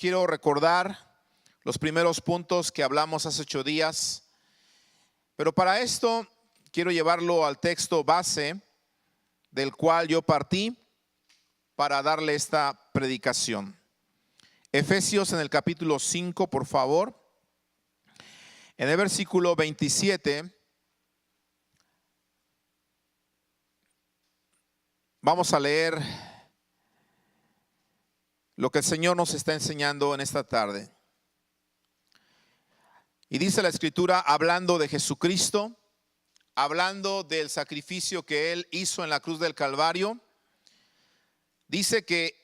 quiero recordar los primeros puntos que hablamos hace 8 días, pero para esto quiero llevarlo al texto base del cual yo partí para darle esta predicación. Efesios en el capítulo 5, por favor. En el versículo 27 vamos a leer lo que el Señor nos está enseñando en esta tarde. Y dice la Escritura, hablando de Jesucristo, hablando del sacrificio que Él hizo en la cruz del Calvario, dice que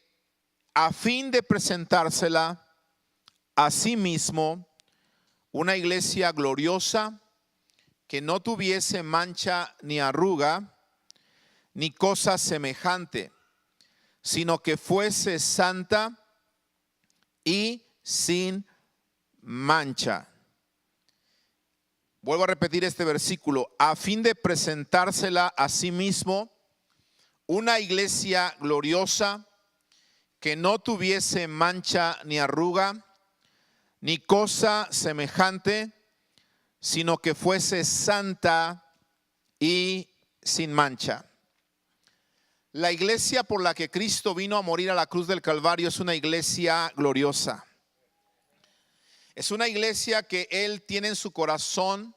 a fin de presentársela a sí mismo, una iglesia gloriosa, que no tuviese mancha ni arruga, ni cosa semejante, sino que fuese santa y sin mancha. Vuelvo a repetir este versículo, a fin de presentársela a sí mismo, una iglesia gloriosa, que no tuviese mancha ni arruga, ni cosa semejante, sino que fuese santa y sin mancha. La iglesia por la que Cristo vino a morir a la cruz del Calvario es una iglesia gloriosa. Es una iglesia que Él tiene en su corazón,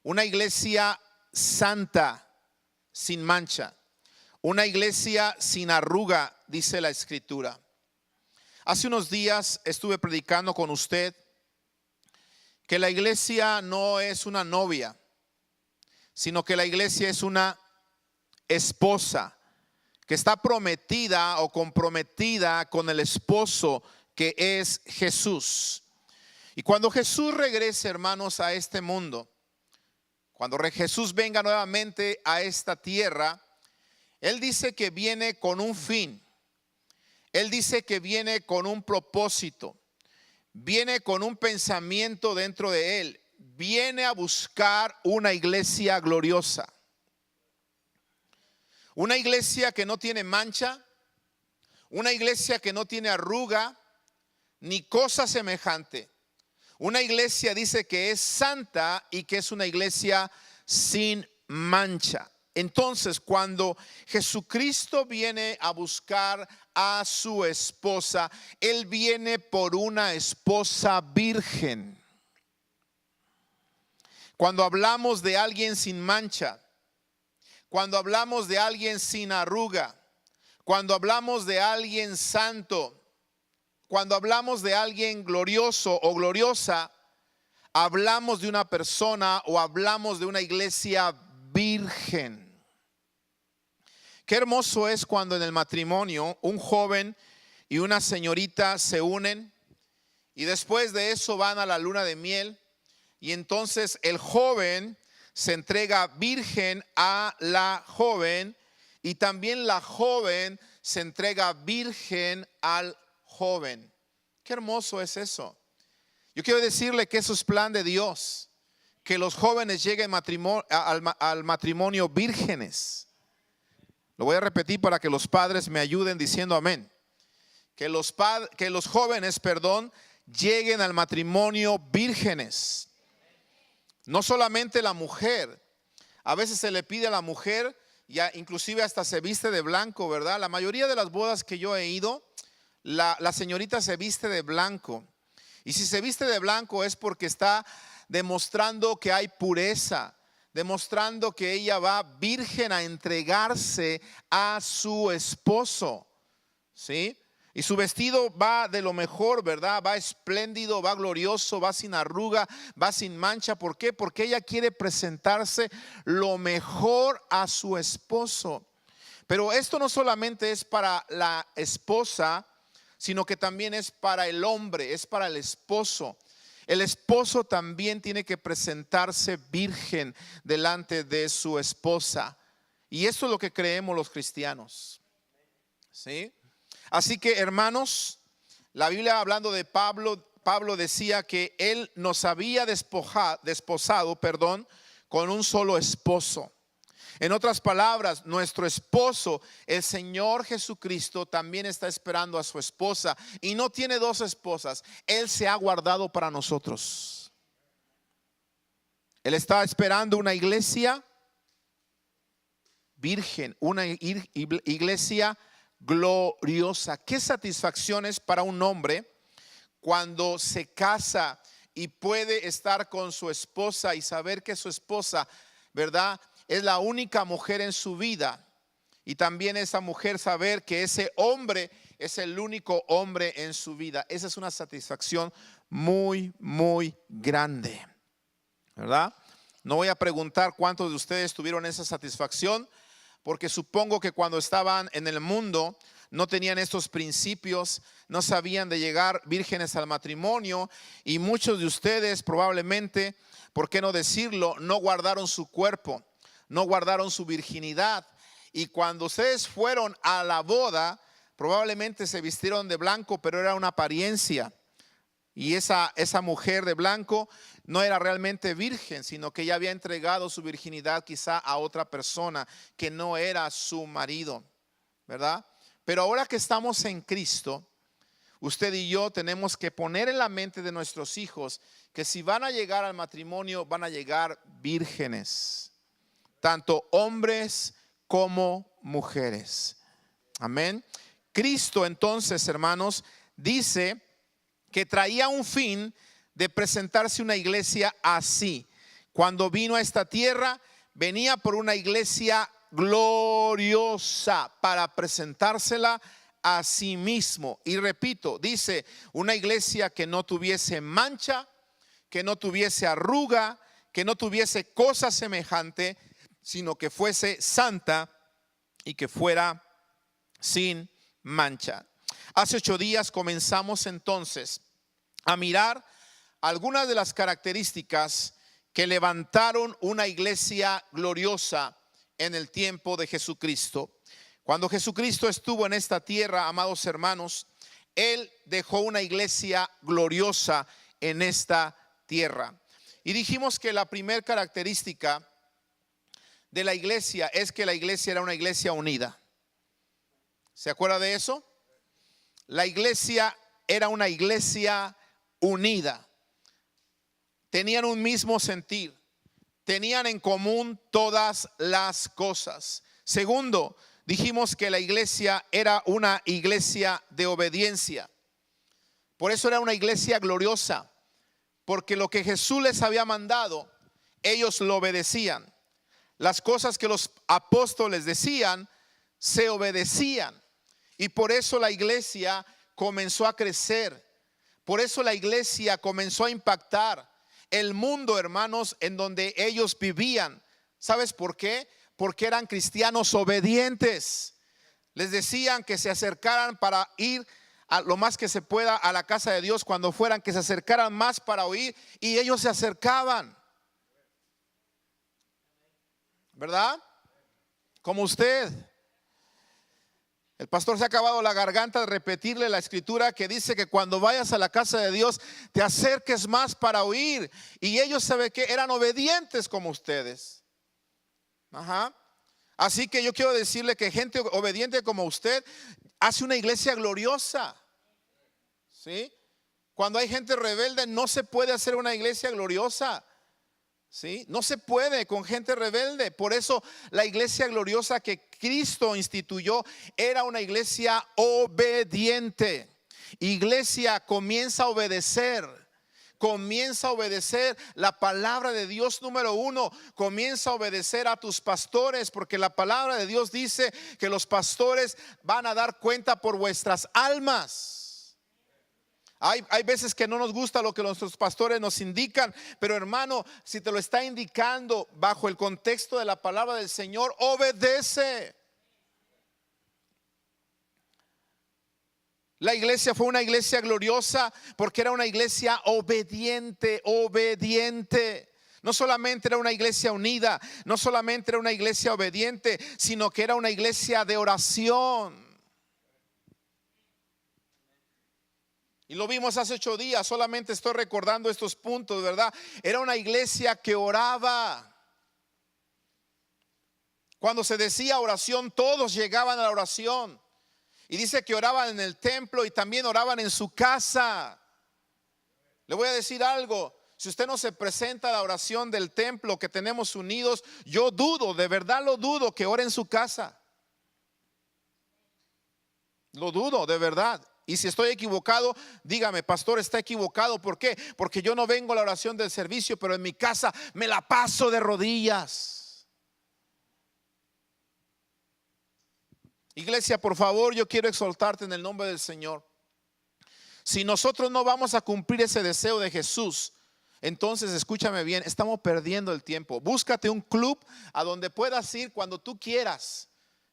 una iglesia santa, sin mancha, una iglesia sin arruga, dice la Escritura. Hace unos días estuve predicando con usted que la iglesia no es una novia, sino que la iglesia es una esposa que está prometida o comprometida con el esposo que es Jesús. Y cuando Jesús regrese, hermanos, a este mundo, cuando Jesús venga nuevamente a esta tierra, Él dice que viene con un fin. Él dice que viene con un propósito. Viene con un pensamiento dentro de Él. Viene a buscar una iglesia gloriosa. Una iglesia que no tiene mancha, una iglesia que no tiene arruga, ni cosa semejante. Una iglesia dice que es santa y que es una iglesia sin mancha. Entonces, cuando Jesucristo viene a buscar a su esposa, Él viene por una esposa virgen. Cuando hablamos de alguien sin mancha, cuando hablamos de alguien sin arruga, cuando hablamos de alguien santo, cuando hablamos de alguien glorioso o gloriosa, hablamos de una persona o hablamos de una iglesia virgen. Qué hermoso es cuando en el matrimonio un joven y una señorita se unen y después de eso van a la luna de miel y entonces el joven se entrega virgen a la joven y también la joven se entrega virgen al joven. Qué hermoso es eso. Yo quiero decirle que eso es plan de Dios, que los jóvenes lleguen al matrimonio vírgenes. Lo voy a repetir para que los padres me ayuden diciendo amén. Que los jóvenes, lleguen al matrimonio vírgenes. No solamente la mujer. A veces se le pide a la mujer, ya inclusive hasta se viste de blanco, ¿verdad? La mayoría de las bodas que yo he ido, la señorita se viste de blanco. Y si se viste de blanco es porque está demostrando que hay pureza, demostrando que ella va virgen a entregarse a su esposo, ¿sí? Y su vestido va de lo mejor, ¿verdad? Va espléndido, va glorioso, va sin arruga, va sin mancha. ¿Por qué? Porque ella quiere presentarse lo mejor a su esposo. Pero esto no solamente es para la esposa, sino que también es para el hombre, es para el esposo. El esposo también tiene que presentarse virgen delante de su esposa. Y esto es lo que creemos los cristianos, ¿sí? Así que, hermanos, la Biblia hablando de Pablo decía que él nos había desposado con un solo esposo. En otras palabras, nuestro esposo, el Señor Jesucristo, también está esperando a su esposa y no tiene dos esposas. Él se ha guardado para nosotros. Él está esperando una iglesia virgen, una iglesia gloriosa. Qué satisfacción es para un hombre cuando se casa y puede estar con su esposa y saber que su esposa, ¿verdad?, es la única mujer en su vida. Y también esa mujer saber que ese hombre es el único hombre en su vida. Esa es una satisfacción muy, muy grande, ¿verdad? No voy a preguntar cuántos de ustedes tuvieron esa satisfacción, porque supongo que cuando estaban en el mundo no tenían estos principios, no sabían de llegar vírgenes al matrimonio, y muchos de ustedes probablemente, ¿por qué no decirlo?, no guardaron su cuerpo, no guardaron su virginidad. Y cuando ustedes fueron a la boda, probablemente se vistieron de blanco, pero era una apariencia. Y esa mujer de blanco no era realmente virgen, sino que ya había entregado su virginidad quizá a otra persona que no era su marido, ¿verdad? Pero ahora que estamos en Cristo, usted y yo tenemos que poner en la mente de nuestros hijos que si van a llegar al matrimonio, van a llegar vírgenes, tanto hombres como mujeres. Amén. Cristo entonces, hermanos, dice que traía un fin de presentarse una iglesia así. Cuando vino a esta tierra, venía por una iglesia gloriosa para presentársela a sí mismo. Y repito, dice, una iglesia que no tuviese mancha, que no tuviese arruga, que no tuviese cosa semejante, sino que fuese santa y que fuera sin mancha. Hace 8 días comenzamos entonces a mirar algunas de las características que levantaron una iglesia gloriosa en el tiempo de Jesucristo. Cuando Jesucristo estuvo en esta tierra, amados hermanos, Él dejó una iglesia gloriosa en esta tierra. Y dijimos que la primera característica de la iglesia es que la iglesia era una iglesia unida. ¿Se acuerda de eso? La iglesia era una iglesia unida. Tenían un mismo sentir. Tenían en común todas las cosas. Segundo, dijimos que la iglesia era una iglesia de obediencia. Por eso era una iglesia gloriosa, porque lo que Jesús les había mandado, ellos lo obedecían. Las cosas que los apóstoles decían, se obedecían. Y por eso la iglesia comenzó a crecer. Por eso la iglesia comenzó a impactar el mundo, hermanos, en donde ellos vivían. ¿Sabes por qué? Porque eran cristianos obedientes. Les decían que se acercaran para ir a lo más que se pueda a la casa de Dios cuando fueran, que se acercaran más para oír, y ellos se acercaban. ¿Verdad? Como usted. El pastor se ha acabado la garganta de repetirle la escritura que dice que cuando vayas a la casa de Dios te acerques más para oír. Y ellos, ¿sabe qué? Eran obedientes como ustedes. Ajá. Así que yo quiero decirle que gente obediente como usted hace una iglesia gloriosa. ¿Sí? Cuando hay gente rebelde no se puede hacer una iglesia gloriosa. ¿Sí? No se puede con gente rebelde. Por eso la iglesia gloriosa que Cristo instituyó era una iglesia obediente. Iglesia, comienza a obedecer. Comienza a obedecer la palabra de Dios. Número 1, comienza a obedecer a tus pastores, porque la palabra de Dios dice que los pastores van a dar cuenta por vuestras almas. Hay veces que no nos gusta lo que nuestros pastores nos indican, pero hermano, si te lo está indicando bajo el contexto de la palabra del Señor, obedece. La iglesia fue una iglesia gloriosa porque era una iglesia obediente. No solamente era una iglesia unida, no solamente era una iglesia obediente, sino que era una iglesia de oración. Y lo vimos hace 8 días, solamente estoy recordando estos puntos, ¿verdad? Era una iglesia que oraba. Cuando se decía oración, todos llegaban a la oración. Y dice que oraban en el templo y también oraban en su casa. Le voy a decir algo. Si usted no se presenta a la oración del templo que tenemos unidos, yo dudo, de verdad lo dudo, que ore en su casa. Lo dudo, de verdad. Y si estoy equivocado, dígame, pastor, está equivocado. ¿Por qué? Porque yo no vengo a la oración del servicio, pero en mi casa me la paso de rodillas. Iglesia, por favor, yo quiero exhortarte en el nombre del Señor. Si nosotros no vamos a cumplir ese deseo de Jesús, entonces escúchame bien, estamos perdiendo el tiempo. Búscate un club a donde puedas ir cuando tú quieras,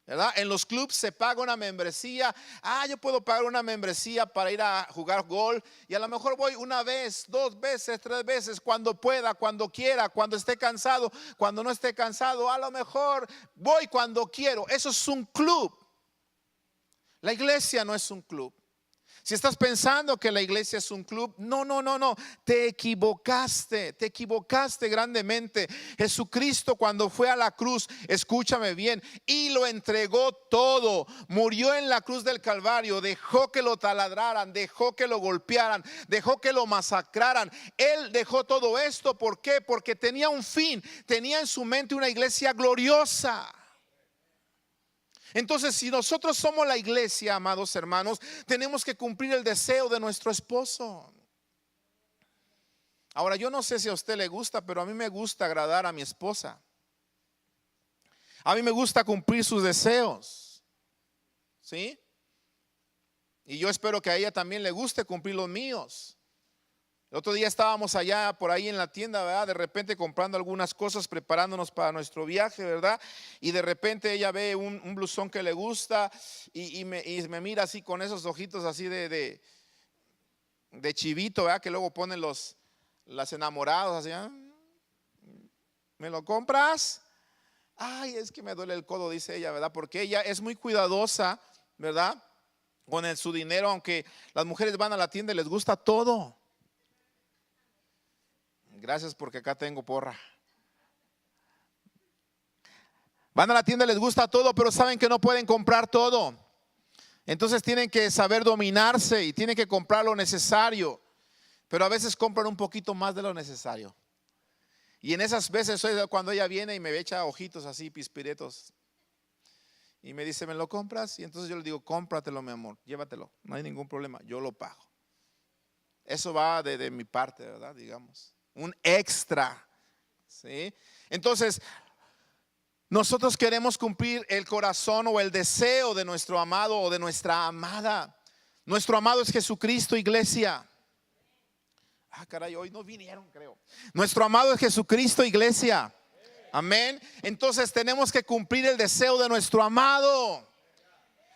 ¿verdad? En los clubs se paga una membresía. Yo puedo pagar una membresía para ir a jugar golf y a lo mejor voy una vez, 2 veces, 3 veces, cuando pueda, cuando quiera, cuando esté cansado, cuando no esté cansado, a lo mejor voy cuando quiero. Eso es un club. La iglesia no es un club. Si estás pensando que la iglesia es un club, no, te equivocaste grandemente. Jesucristo, cuando fue a la cruz, escúchame bien, y lo entregó todo, murió en la cruz del Calvario, dejó que lo taladraran, dejó que lo golpearan, dejó que lo masacraran. Él dejó todo esto, ¿por qué? Porque tenía un fin, tenía en su mente una iglesia gloriosa. Entonces, si nosotros somos la iglesia, amados hermanos, tenemos que cumplir el deseo de nuestro esposo. Ahora, yo no sé si a usted le gusta, pero a mí me gusta agradar a mi esposa. A mí me gusta cumplir sus deseos, ¿sí? Y yo espero que a ella también le guste cumplir los míos. El otro día estábamos allá por ahí en la tienda, ¿verdad? De repente comprando algunas cosas, preparándonos para nuestro viaje, ¿verdad? Y de repente ella ve un blusón que le gusta y me mira así con esos ojitos así de chivito, ¿verdad? Que luego ponen las enamorados así. ¿Me lo compras? Ay, es que me duele el codo, dice ella, ¿verdad? Porque ella es muy cuidadosa, ¿verdad? Con su dinero, aunque las mujeres van a la tienda y les gusta todo. Gracias, porque acá tengo porra. Van a la tienda, les gusta todo, pero saben que no pueden comprar todo. Entonces tienen que saber dominarse y tienen que comprar lo necesario. Pero a veces compran un poquito más de lo necesario. Y en esas veces es cuando ella viene y me echa ojitos así, pispiretos. Y me dice, ¿me lo compras? Y entonces yo le digo, cómpratelo, mi amor, llévatelo, no hay ningún problema, yo lo pago. Eso va de mi parte, ¿verdad? Digamos. Un extra, ¿sí? Entonces, nosotros queremos cumplir el corazón o el deseo de nuestro amado o de nuestra amada. Nuestro amado es Jesucristo, iglesia. Caray, hoy no vinieron, creo. Nuestro amado es Jesucristo, iglesia. Amén. Entonces tenemos que cumplir el deseo de nuestro amado.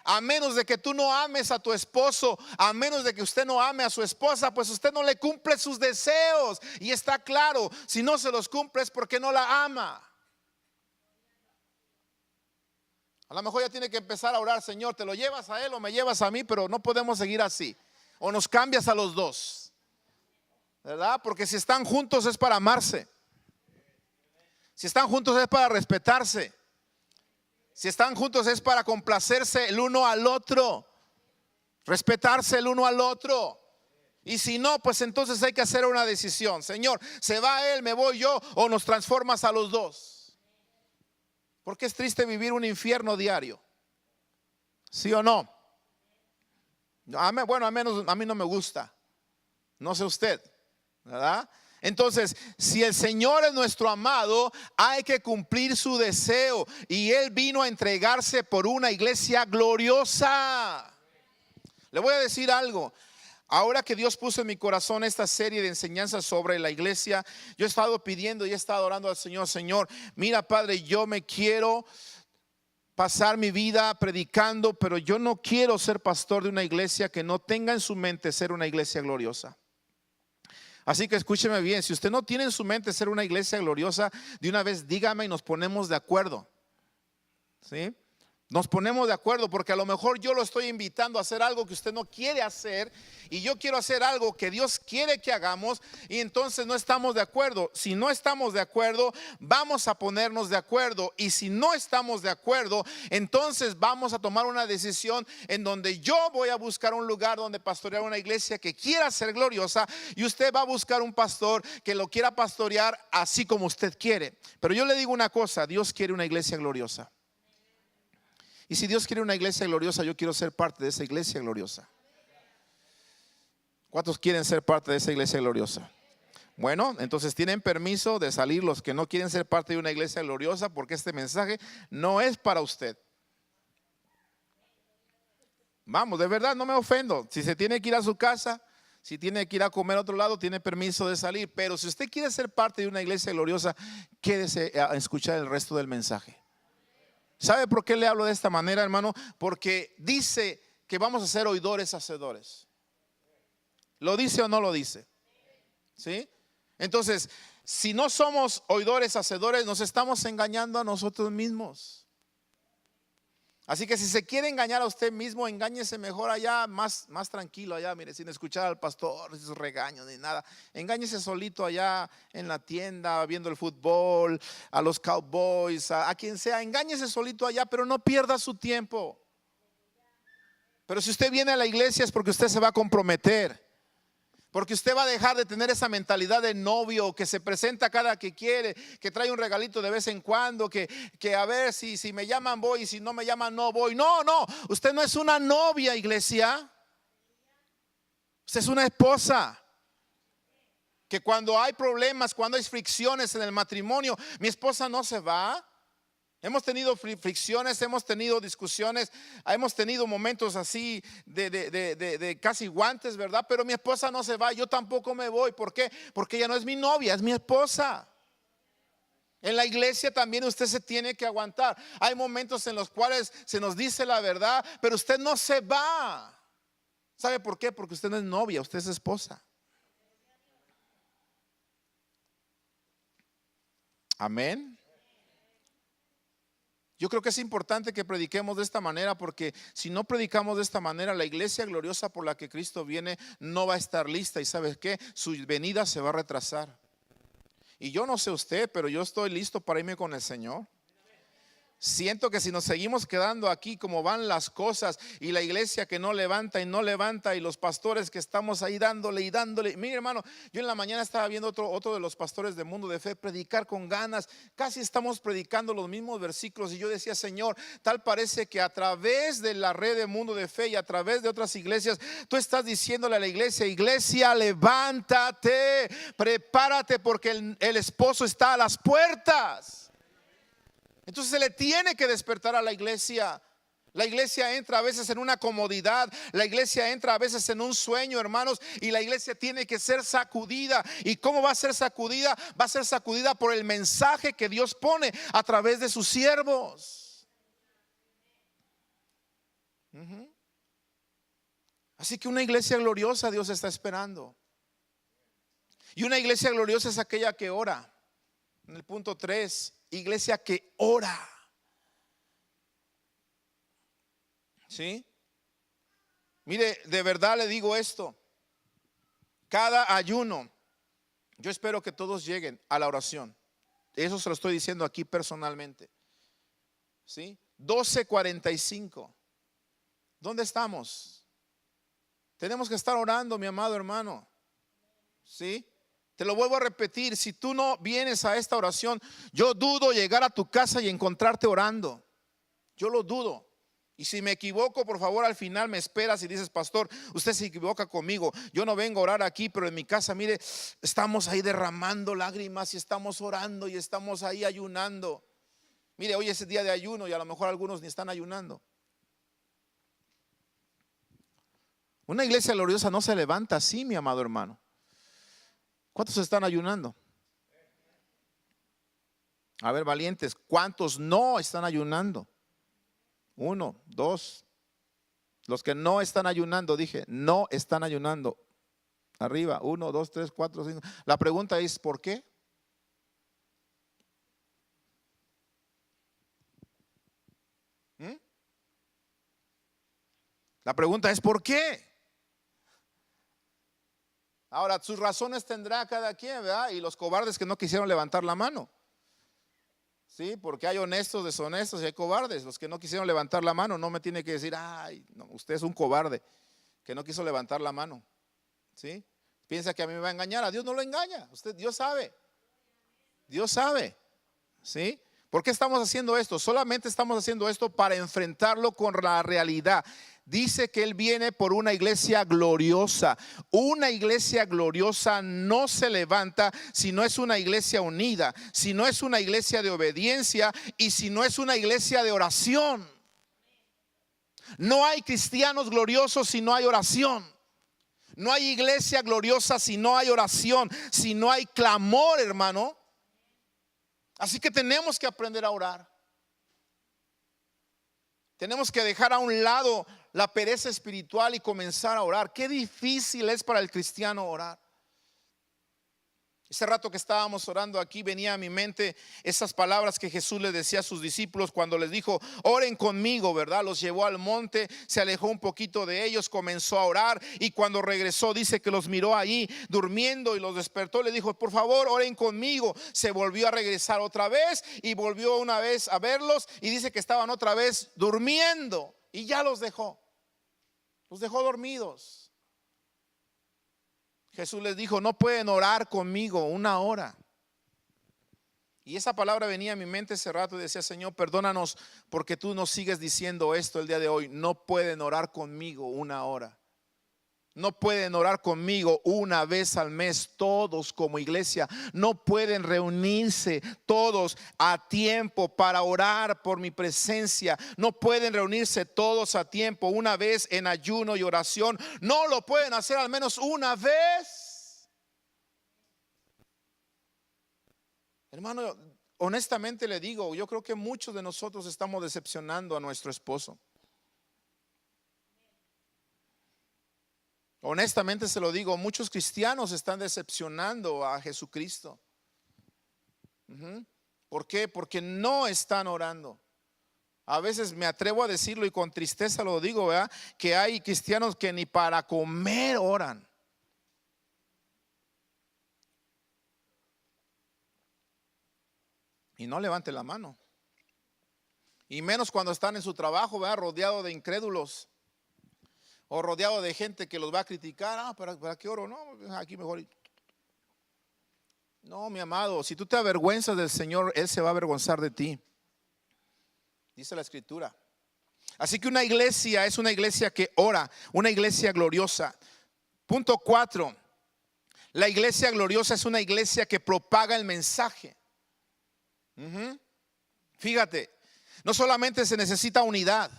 A menos de que tú no ames a tu esposo, a menos de que usted no ame a su esposa, pues usted no le cumple sus deseos. Y está claro, si no se los cumple es porque no la ama. A lo mejor ya tiene que empezar a orar, Señor, te lo llevas a él o me llevas a mí, pero no podemos seguir así. O nos cambias a los dos, ¿verdad? Porque si están juntos es para amarse. Si están juntos es para respetarse. Si están juntos es para complacerse el uno al otro, respetarse el uno al otro. Y si no, pues entonces hay que hacer una decisión. Señor, ¿se va él, me voy yo o nos transformas a los dos? Porque es triste vivir un infierno diario. ¿Sí o no? Bueno, al menos a mí no me gusta. No sé usted, ¿verdad? Entonces, si el Señor es nuestro amado, hay que cumplir su deseo. Y Él vino a entregarse por una iglesia gloriosa. Le voy a decir algo. Ahora que Dios puso en mi corazón esta serie de enseñanzas sobre la iglesia, yo he estado pidiendo y he estado orando al Señor. Señor, mira, Padre, yo me quiero pasar mi vida predicando, pero yo no quiero ser pastor de una iglesia que no tenga en su mente ser una iglesia gloriosa. Así que escúcheme bien, si usted no tiene en su mente ser una iglesia gloriosa, de una vez dígame y nos ponemos de acuerdo, ¿sí? Nos ponemos de acuerdo porque a lo mejor yo lo estoy invitando a hacer algo que usted no quiere hacer y yo quiero hacer algo que Dios quiere que hagamos y entonces no estamos de acuerdo. Si no estamos de acuerdo, vamos a ponernos de acuerdo, y si no estamos de acuerdo, entonces vamos a tomar una decisión en donde yo voy a buscar un lugar donde pastorear una iglesia que quiera ser gloriosa y usted va a buscar un pastor que lo quiera pastorear así como usted quiere. Pero yo le digo una cosa, Dios quiere una iglesia gloriosa. Y si Dios quiere una iglesia gloriosa, yo quiero ser parte de esa iglesia gloriosa. ¿Cuántos quieren ser parte de esa iglesia gloriosa? Bueno, entonces tienen permiso de salir los que no quieren ser parte de una iglesia gloriosa, porque este mensaje no es para usted. Vamos, de verdad, no me ofendo. Si se tiene que ir a su casa, si tiene que ir a comer a otro lado, tiene permiso de salir. Pero si usted quiere ser parte de una iglesia gloriosa, quédese a escuchar el resto del mensaje. ¿Sabe por qué le hablo de esta manera, hermano? Porque dice que vamos a ser oidores hacedores. ¿Lo dice o no lo dice? ¿Sí? Entonces, si no somos oidores hacedores, nos estamos engañando a nosotros mismos. Así que si se quiere engañar a usted mismo, engáñese mejor allá, más tranquilo allá, mire, sin escuchar al pastor, sin sus regaños ni nada. Engáñese solito allá en la tienda, viendo el fútbol, a los Cowboys, a quien sea. Engáñese solito allá, pero no pierda su tiempo. Pero si usted viene a la iglesia es porque usted se va a comprometer. Porque usted va a dejar de tener esa mentalidad de novio que se presenta cada que quiere, que trae un regalito de vez en cuando, que a ver si me llaman voy y si no me llaman no voy. No, usted no es una novia, iglesia. Usted es una esposa. Que cuando hay problemas, cuando hay fricciones en el matrimonio, mi esposa no se va. Hemos tenido fricciones, hemos tenido discusiones, hemos tenido momentos así de casi guantes, ¿verdad? Pero mi esposa no se va, yo tampoco me voy. ¿Por qué? Porque ella no es mi novia, es mi esposa. En la iglesia también usted se tiene que aguantar. Hay momentos en los cuales se nos dice la verdad, pero usted no se va. ¿Sabe por qué? Porque usted no es novia, usted es esposa. Amén. Yo creo que es importante que prediquemos de esta manera, porque si no predicamos de esta manera, la iglesia gloriosa por la que Cristo viene no va a estar lista. Y ¿sabes qué? Su venida se va a retrasar. Y yo no sé usted, pero yo estoy listo para irme con el Señor. Siento que si nos seguimos quedando aquí como van las cosas, y la iglesia que no levanta y no levanta, y los pastores que estamos ahí dándole y dándole. Mire, hermano, yo en la mañana estaba viendo otro de los pastores de Mundo de Fe predicar con ganas. Casi estamos predicando los mismos versículos, y yo decía, Señor, tal parece que a través de la red de Mundo de Fe y a través de otras iglesias, tú estás diciéndole a la iglesia: iglesia, levántate, prepárate, porque el esposo está a las puertas. Entonces se le tiene que despertar a la iglesia. La iglesia entra a veces en una comodidad, la iglesia entra a veces en un sueño, hermanos, y la iglesia tiene que ser sacudida. ¿Y cómo va a ser sacudida? Va a ser sacudida por el mensaje que Dios pone a través de sus siervos. Así que una iglesia gloriosa Dios está esperando. Y una iglesia gloriosa es aquella que ora. En el punto 3, iglesia que ora. ¿Sí? Mire, de verdad le digo esto. Cada ayuno, yo espero que todos lleguen a la oración. Eso se lo estoy diciendo aquí personalmente. ¿Sí? 12:45. ¿Dónde estamos? Tenemos que estar orando, mi amado hermano. ¿Sí? Te lo vuelvo a repetir, si tú no vienes a esta oración, yo dudo llegar a tu casa y encontrarte orando. Yo lo dudo. Y si me equivoco, por favor, al final me esperas y dices: pastor, usted se equivoca conmigo. Yo no vengo a orar aquí, pero en mi casa, mire, estamos ahí derramando lágrimas y estamos orando y estamos ahí ayunando. Mire, hoy es el día de ayuno y a lo mejor algunos ni están ayunando. Una iglesia gloriosa no se levanta así, mi amado hermano. ¿Cuántos están ayunando? A ver, valientes, ¿cuántos no están ayunando? 1, 2. Los que no están ayunando, dije, no están ayunando. Arriba, 1, 2, 3, 4, 5. La pregunta es: ¿por qué? La pregunta es ¿por qué? Ahora, sus razones tendrá cada quien, ¿verdad? Y los cobardes que no quisieron levantar la mano. Sí, porque hay honestos, deshonestos y hay cobardes. Los que no quisieron levantar la mano no me tiene que decir, ay, no, usted es un cobarde que no quiso levantar la mano. ¿Sí? Piensa que a mí me va a engañar, a Dios no lo engaña. Dios sabe. Dios sabe. ¿Sí? ¿Por qué estamos haciendo esto? Solamente estamos haciendo esto para enfrentarlo con la realidad. Dice que Él viene por una iglesia gloriosa. Una iglesia gloriosa no se levanta si no es una iglesia unida, si no es una iglesia de obediencia y si no es una iglesia de oración. No hay cristianos gloriosos si no hay oración. No hay iglesia gloriosa si no hay oración, si no hay clamor, hermano. Así que tenemos que aprender a orar. Tenemos que dejar a un lado la pereza espiritual y comenzar a orar. Qué difícil es para el cristiano orar. Ese rato que estábamos orando aquí venía a mi mente esas palabras que Jesús les decía a sus discípulos cuando les dijo, oren conmigo, ¿verdad? Los llevó al monte, se alejó un poquito de ellos, comenzó a orar y cuando regresó dice que los miró ahí durmiendo y los despertó, le dijo, por favor, oren conmigo. Se volvió a regresar otra vez y volvió una vez a verlos y dice que estaban otra vez durmiendo y ya los dejó dormidos. Jesús les dijo, no pueden orar conmigo una hora. Y esa palabra venía a mi mente ese rato y decía, Señor, perdónanos porque tú nos sigues diciendo esto el día de hoy. No pueden orar conmigo una hora. No pueden orar conmigo una vez al mes todos como iglesia. No pueden reunirse todos a tiempo para orar por mi presencia. No pueden reunirse todos a tiempo una vez en ayuno y oración. No lo pueden hacer al menos una vez. Hermano, honestamente le digo, yo creo que muchos de nosotros estamos decepcionando a nuestro esposo. Honestamente se lo digo, muchos cristianos están decepcionando a Jesucristo. ¿Por qué? Porque no están orando. A veces me atrevo a decirlo y con tristeza lo digo, ¿verdad? Que hay cristianos que ni para comer oran. Y no levante la mano. Y menos cuando están en su trabajo, ¿verdad? Rodeado de incrédulos. O rodeado de gente que los va a criticar. ¿Para qué oro? No, aquí mejor. No, mi amado, si tú te avergüenzas del Señor, Él se va a avergonzar de ti. Dice la Escritura. Así que una iglesia es una iglesia que ora, una iglesia gloriosa. Punto 4. La iglesia gloriosa es una iglesia que propaga el mensaje. Fíjate, no solamente se necesita unidad.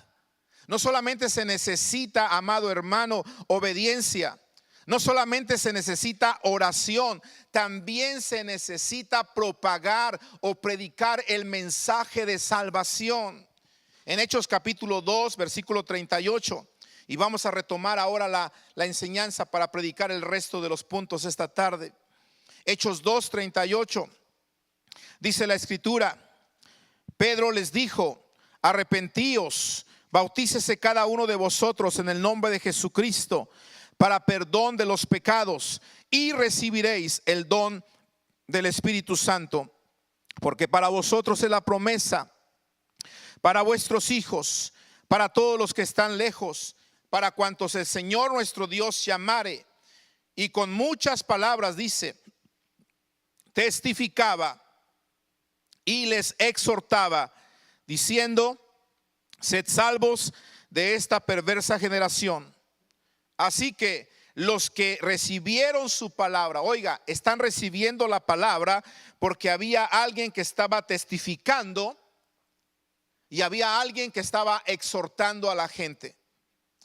No solamente se necesita, amado hermano, obediencia. No solamente se necesita oración, también se necesita propagar o predicar el mensaje de salvación. En Hechos capítulo 2, versículo 38. Y vamos a retomar ahora la enseñanza para predicar el resto de los puntos esta tarde. Hechos 2, 38. Dice la Escritura, Pedro les dijo, arrepentíos, bautícese cada uno de vosotros en el nombre de Jesucristo para perdón de los pecados y recibiréis el don del Espíritu Santo, porque para vosotros es la promesa, para vuestros hijos, para todos los que están lejos, para cuantos el Señor nuestro Dios llamare. Y con muchas palabras dice, testificaba y les exhortaba, diciendo, sed salvos de esta perversa generación. Así que los que recibieron su palabra, oiga, están recibiendo la palabra porque había alguien que estaba testificando y había alguien que estaba exhortando a la gente.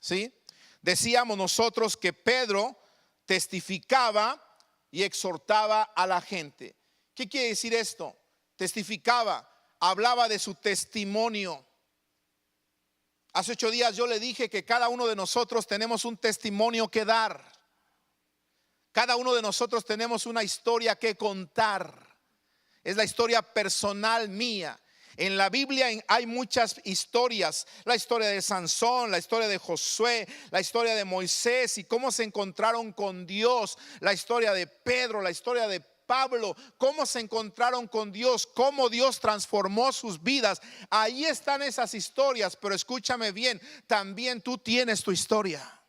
¿Sí? Decíamos nosotros que Pedro testificaba y exhortaba a la gente. ¿Qué quiere decir esto? Testificaba, hablaba de su testimonio. Hace 8 días yo le dije que cada uno de nosotros tenemos un testimonio que dar. Cada uno de nosotros tenemos una historia que contar. Es la historia personal mía. En la Biblia hay muchas historias, la historia de Sansón, la historia de Josué, la historia de Moisés y cómo se encontraron con Dios, la historia de Pedro, la historia de Pablo, cómo se encontraron con Dios, cómo Dios transformó sus vidas. Ahí están esas historias, pero escúchame bien, también tú tienes tu historia.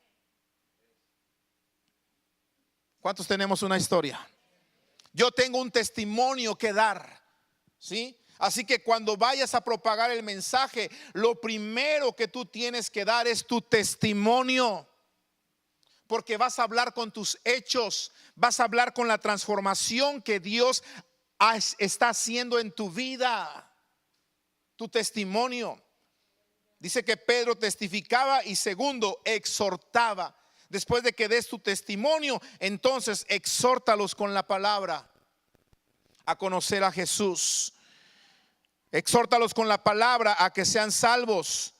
¿Cuántos tenemos una historia? Yo tengo un testimonio que dar, ¿sí? Así que cuando vayas a propagar el mensaje, lo primero que tú tienes que dar es tu testimonio. Porque vas a hablar con tus hechos, vas a hablar con la transformación que Dios está haciendo en tu vida. Tu testimonio. Dice que Pedro testificaba y segundo, exhortaba. Después de que des tu testimonio, entonces exhórtalos con la palabra a conocer a Jesús. Exhórtalos con la palabra a que sean salvos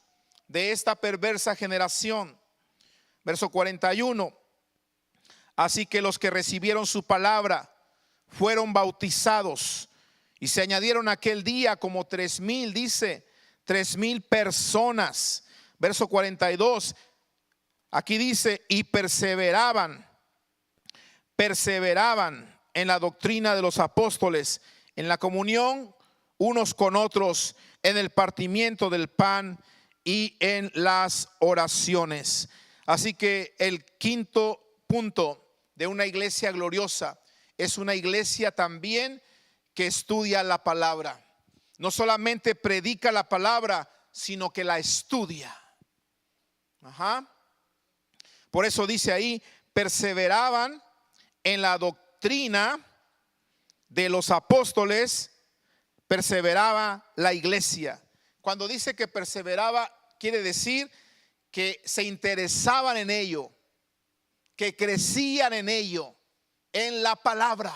de esta perversa generación. Verso 41. Así que los que recibieron su palabra fueron bautizados y se añadieron aquel día como 3,000, dice, 3,000 personas. Verso 42. Aquí dice, y perseveraban en la doctrina de los apóstoles, en la comunión unos con otros, en el partimiento del pan y en las oraciones. Así que el quinto punto de una iglesia gloriosa es una iglesia también que estudia la palabra. No solamente predica la palabra, sino que la estudia. Por eso dice ahí, perseveraban en la doctrina de los apóstoles, perseveraba la iglesia. Cuando dice que perseveraba, quiere decir que se interesaban en ello, que crecían en ello, en la palabra,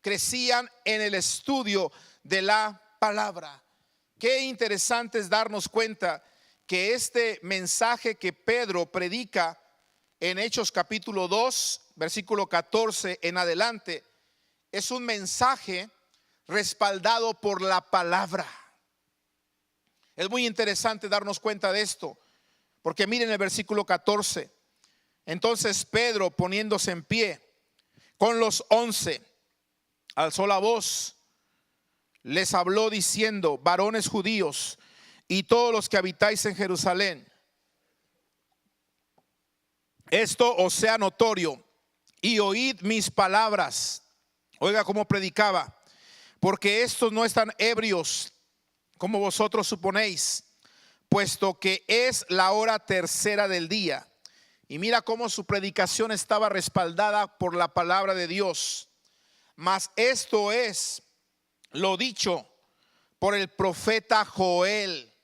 crecían en el estudio de la palabra. Qué interesante es darnos cuenta que este mensaje que Pedro predica en Hechos capítulo 2, versículo 14 en adelante, es un mensaje respaldado por la palabra. Es muy interesante darnos cuenta de esto, porque miren el versículo 14. Entonces Pedro, poniéndose en pie con los 11, alzó la voz, les habló diciendo: varones judíos y todos los que habitáis en Jerusalén, esto os sea notorio y oíd mis palabras. Oiga cómo predicaba: porque estos no están ebrios como vosotros suponéis, puesto que es la hora tercera del día. Y mira cómo su predicación estaba respaldada por la palabra de Dios. Mas esto es lo dicho por el profeta Joel.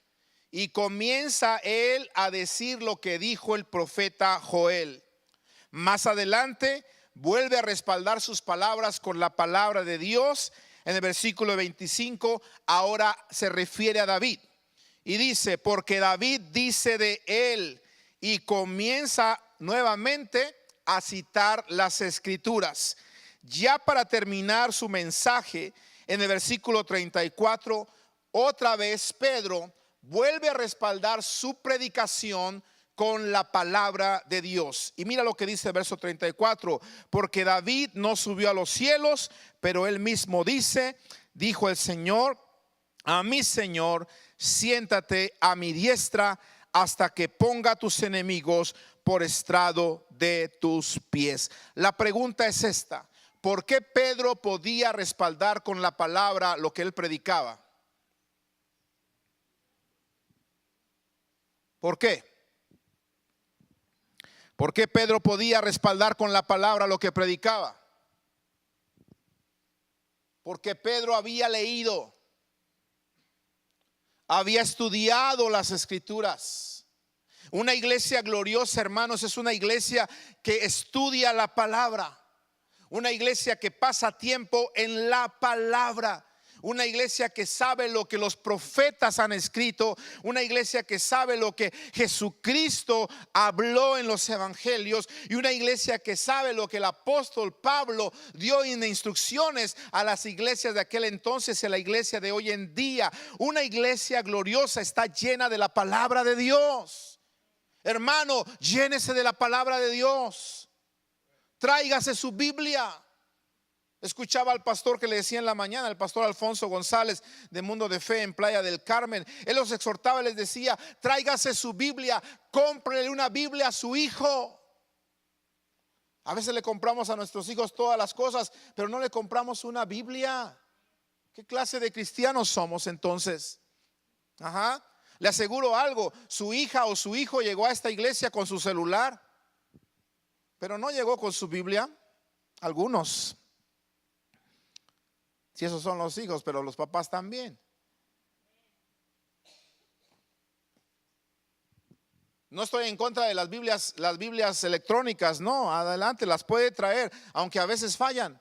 Y comienza él a decir lo que dijo el profeta Joel. Más adelante vuelve a respaldar sus palabras con la palabra de Dios. En el versículo 25 ahora se refiere a David y dice: porque David dice de él, y comienza nuevamente a citar las escrituras. Ya para terminar su mensaje, en el versículo 34, otra vez Pedro vuelve a respaldar su predicación con la palabra de Dios. Y mira lo que dice el verso 34: porque David no subió a los cielos, pero él mismo dice: dijo el Señor a mi Señor, siéntate a mi diestra hasta que ponga a tus enemigos por estrado de tus pies. La pregunta es esta: ¿por qué Pedro podía respaldar con la palabra lo que él predicaba? ¿Por qué? ¿Por qué Pedro podía respaldar con la palabra lo que predicaba? Porque Pedro había leído, había estudiado las escrituras. Una iglesia gloriosa, hermanos, es una iglesia que estudia la palabra. Una iglesia que pasa tiempo en la palabra. una iglesia que sabe lo que los profetas han escrito, una iglesia que sabe lo que Jesucristo habló en los evangelios, y una iglesia que sabe lo que el apóstol Pablo dio en instrucciones a las iglesias de aquel entonces y a la iglesia de hoy en día. Una iglesia gloriosa está llena de la palabra de Dios. Hermano, llénese de la palabra de Dios. Tráigase su Biblia. Escuchaba al pastor que le decía en la mañana, el pastor Alfonso González de Mundo de Fe en Playa del Carmen. Él los exhortaba y les decía: tráigase su Biblia, cómprele una Biblia a su hijo. A veces le compramos a nuestros hijos todas las cosas, pero no le compramos una Biblia. ¿Qué clase de cristianos somos entonces? Ajá. Le aseguro algo, su hija o su hijo llegó a esta iglesia con su celular, pero no llegó con su Biblia. Algunos, si esos son los hijos, pero los papás también. No estoy en contra de las Biblias electrónicas, no, adelante, las puede traer, aunque a veces fallan.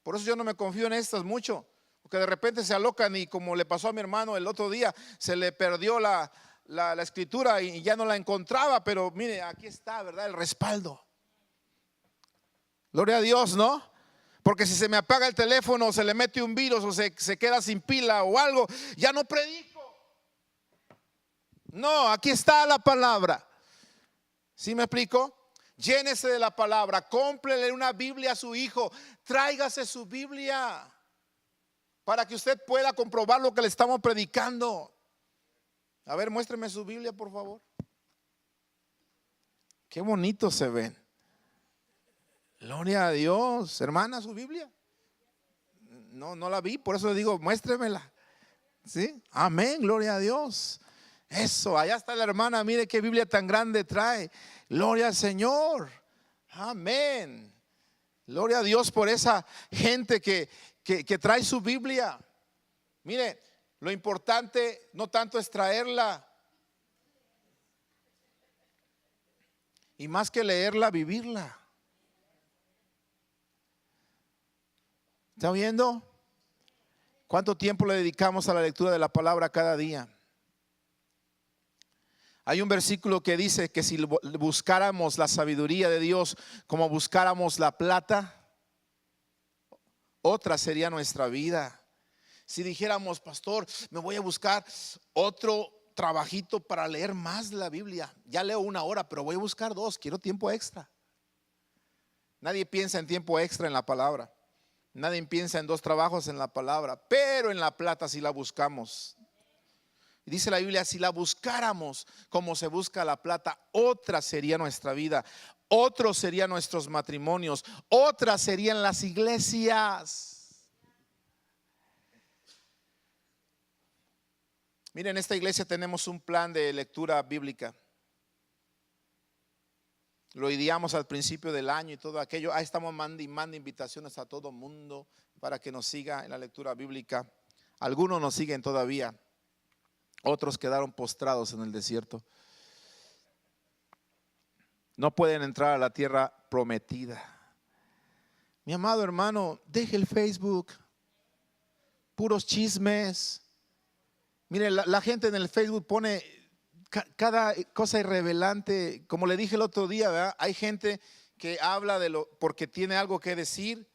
Por eso yo no me confío en estas mucho, porque de repente se alocan y, como le pasó a mi hermano el otro día, se le perdió la escritura y ya no la encontraba, pero mire, aquí está, ¿verdad? El respaldo. Gloria a Dios, ¿no? Porque si se me apaga el teléfono, o se le mete un virus, o se queda sin pila o algo, ya no predico. No, aquí está la palabra. ¿Sí me explico? Llénese de la palabra, cómprele una Biblia a su hijo, tráigase su Biblia para que usted pueda comprobar lo que le estamos predicando. A ver, muéstreme su Biblia, por favor. Qué bonito se ven. Gloria a Dios. Hermana, su Biblia. No la vi, por eso le digo, muéstremela. ¿Sí? Amén, gloria a Dios. Eso, allá está la hermana, mire qué Biblia tan grande trae. Gloria al Señor. Amén. Gloria a Dios por esa gente que trae su Biblia. Mire, lo importante no tanto es traerla, y más que leerla, vivirla. ¿Está viendo? ¿Cuánto tiempo le dedicamos a la lectura de la palabra cada día? Hay un versículo que dice que si buscáramos la sabiduría de Dios como buscáramos la plata, otra sería nuestra vida. Si dijéramos: pastor, me voy a buscar otro trabajito para leer más la Biblia. Ya leo 1 hora, pero voy a buscar 2, quiero tiempo extra. Nadie piensa en tiempo extra en la palabra. Nadie piensa en 2 trabajos en la palabra, pero en la plata si la buscamos. Dice la Biblia: si la buscáramos como se busca la plata, otra sería nuestra vida, otros serían nuestros matrimonios, otras serían las iglesias. Miren, en esta iglesia tenemos un plan de lectura bíblica. Lo ideamos al principio del año y todo aquello. Ahí estamos mandando invitaciones a todo mundo para que nos siga en la lectura bíblica. Algunos nos siguen todavía, otros quedaron postrados en el desierto. No pueden entrar a la tierra prometida. Mi amado hermano, deje el Facebook, puros chismes. Mire, la gente en el Facebook pone cada cosa irrelevante. Como le dije el otro día, ¿verdad? Hay gente que habla porque tiene algo que decir,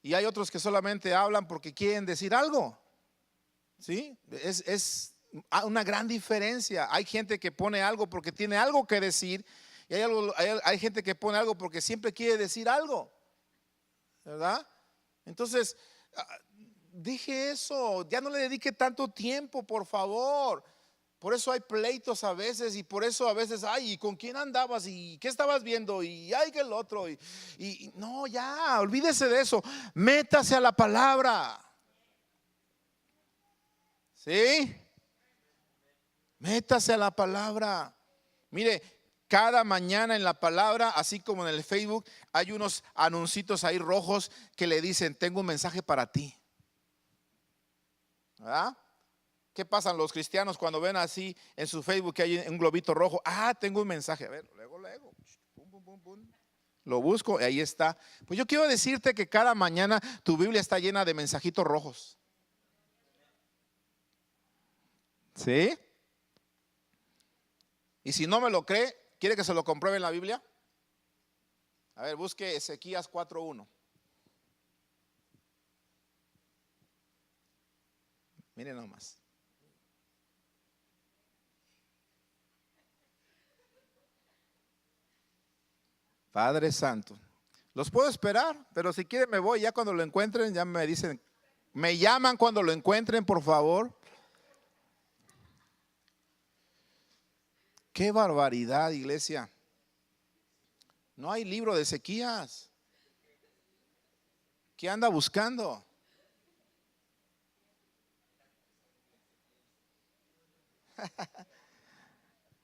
y hay otros que solamente hablan porque quieren decir algo. ¿Sí? Es una gran diferencia. Hay gente que pone algo porque tiene algo que decir, y hay gente que pone algo porque siempre quiere decir algo, ¿verdad? Entonces, dije eso, ya no le dedique tanto tiempo, por favor. Por eso hay pleitos a veces, y por eso a veces, ay, ¿y con quién andabas? ¿Y qué estabas viendo? Y ay, que el otro. Y no, ya, olvídese de eso. Métase a la palabra. ¿Sí? Métase a la palabra. Mire, cada mañana en la palabra, así como en el Facebook, hay unos anuncios ahí rojos que le dicen: tengo un mensaje para ti. ¿Verdad? ¿Qué pasan los cristianos cuando ven así en su Facebook que hay un globito rojo? Tengo un mensaje. A ver, luego. Pum, pum, pum, pum. Lo busco y ahí está. Pues yo quiero decirte que cada mañana tu Biblia está llena de mensajitos rojos. ¿Sí? Y si no me lo cree, ¿quiere que se lo compruebe en la Biblia? A ver, busque Ezequías 4:1. Miren nomás. Padre Santo. Los puedo esperar, pero si quieren me voy. Ya cuando lo encuentren, ya me dicen, me llaman cuando lo encuentren, por favor. Qué barbaridad, iglesia. No hay libro de Ezequías. ¿Qué anda buscando?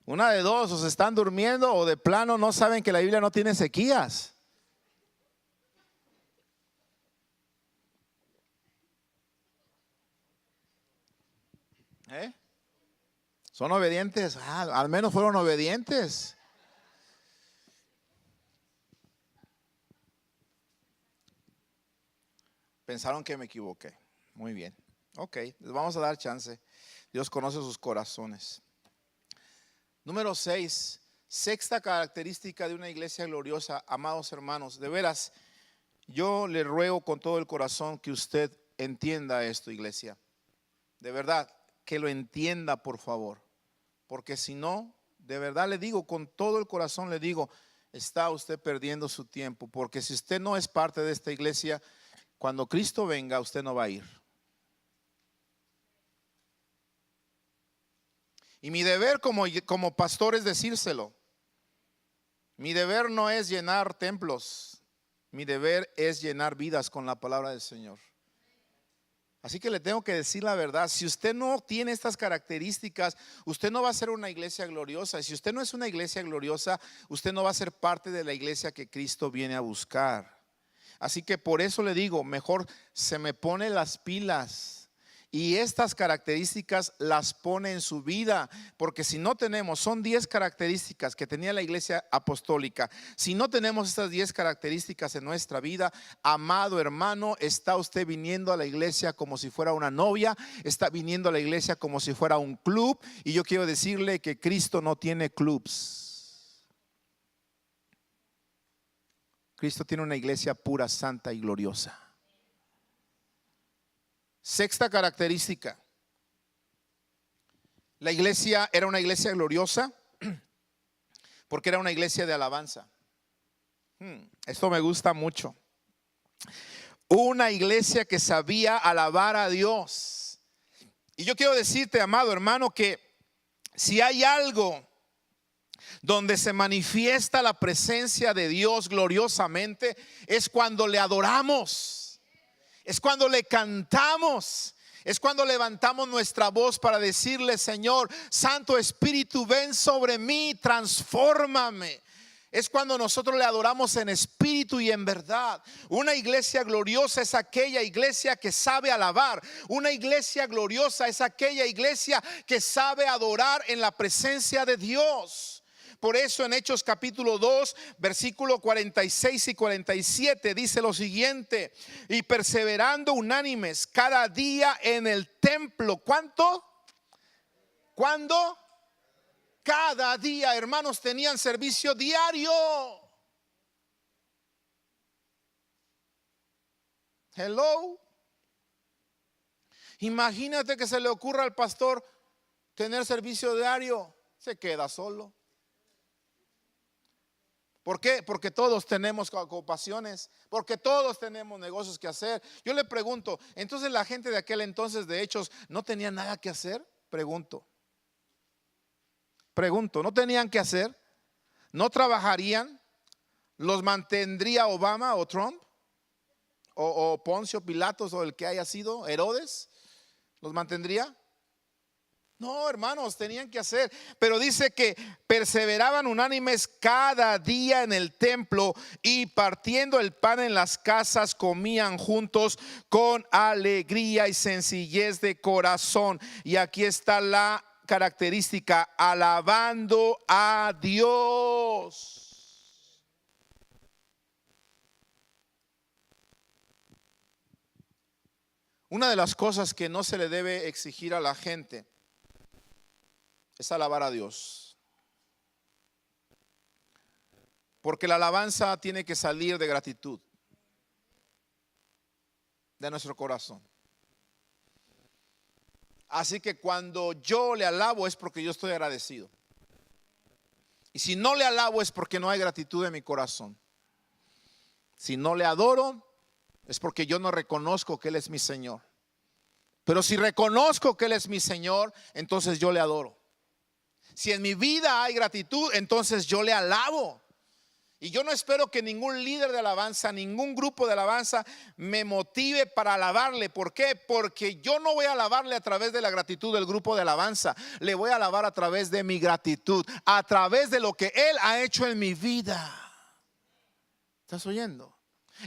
Una de dos, o se están durmiendo o de plano no saben que la Biblia no tiene Ezequías. ¿Eh? ¿Son obedientes? Al menos fueron obedientes. Pensaron que me equivoqué. Muy bien. Ok, les vamos a dar chance. Dios conoce sus corazones. Número 6, sexta característica de una iglesia gloriosa. Amados hermanos, de veras, yo le ruego con todo el corazón que usted entienda esto, iglesia. De verdad, que lo entienda, por favor. Porque si no, de verdad le digo, con todo el corazón le digo, está usted perdiendo su tiempo. Porque si usted no es parte de esta iglesia, cuando Cristo venga, usted no va a ir. Y mi deber como pastor es decírselo. Mi deber no es llenar templos. Mi deber es llenar vidas con la palabra del Señor. Así que le tengo que decir la verdad. Si usted no tiene estas características, usted no va a ser una iglesia gloriosa. Y si usted no es una iglesia gloriosa, usted no va a ser parte de la iglesia que Cristo viene a buscar. Así que por eso le digo, mejor se me pone las pilas y estas características las pone en su vida. Porque si no tenemos, son 10 características que tenía la iglesia apostólica. Si no tenemos estas 10 características en nuestra vida, amado hermano, está usted viniendo a la iglesia como si fuera una novia, está viniendo a la iglesia como si fuera un club. Y yo quiero decirle que Cristo no tiene clubs. Cristo tiene una iglesia pura, santa y gloriosa. Sexta característica. La iglesia era una iglesia gloriosa porque era una iglesia de alabanza. Esto me gusta mucho. Una iglesia que sabía alabar a Dios. Y yo quiero decirte, amado hermano, que si hay algo donde se manifiesta la presencia de Dios gloriosamente, es cuando le adoramos. Es cuando le cantamos. Es cuando levantamos nuestra voz para decirle: Señor, Santo Espíritu, ven sobre mí, transfórmame. Es cuando nosotros le adoramos en espíritu y en verdad. Una iglesia gloriosa es aquella iglesia que sabe alabar. Una iglesia gloriosa es aquella iglesia que sabe adorar en la presencia de Dios. Por eso en Hechos capítulo 2, versículo 46 y 47 dice lo siguiente: y perseverando unánimes cada día en el templo. ¿Cuánto? ¿Cuándo? Cada día, hermanos, tenían servicio diario. Hello. Imagínate que se le ocurra al pastor tener servicio diario. Se queda solo. ¿Por qué? Porque todos tenemos ocupaciones, porque todos tenemos negocios que hacer. Yo le pregunto, entonces la gente de aquel entonces de Hechos no tenía nada que hacer. Pregunto, ¿no tenían que hacer? ¿No trabajarían? ¿Los mantendría Obama o Trump? ¿O Poncio Pilatos o el que haya sido, Herodes? ¿Los mantendría? No, hermanos, tenían que hacer. Pero dice que perseveraban unánimes cada día en el templo y partiendo el pan en las casas comían juntos con alegría y sencillez de corazón. Y aquí está la característica: alabando a Dios. Una de las cosas que no se le debe exigir a la gente es alabar a Dios. Porque la alabanza tiene que salir de gratitud, de nuestro corazón. Así que cuando yo le alabo es porque yo estoy agradecido. Y si no le alabo es porque no hay gratitud en mi corazón. Si no le adoro es porque yo no reconozco que Él es mi Señor. Pero si reconozco que Él es mi Señor, entonces yo le adoro. Si en mi vida hay gratitud, entonces yo le alabo. Y yo no espero que ningún líder de alabanza, ningún grupo de alabanza me motive para alabarle. ¿Por qué? Porque yo no voy a alabarle a través de la gratitud del grupo de alabanza. Le voy a alabar a través de mi gratitud, a través de lo que Él ha hecho en mi vida. ¿Estás oyendo?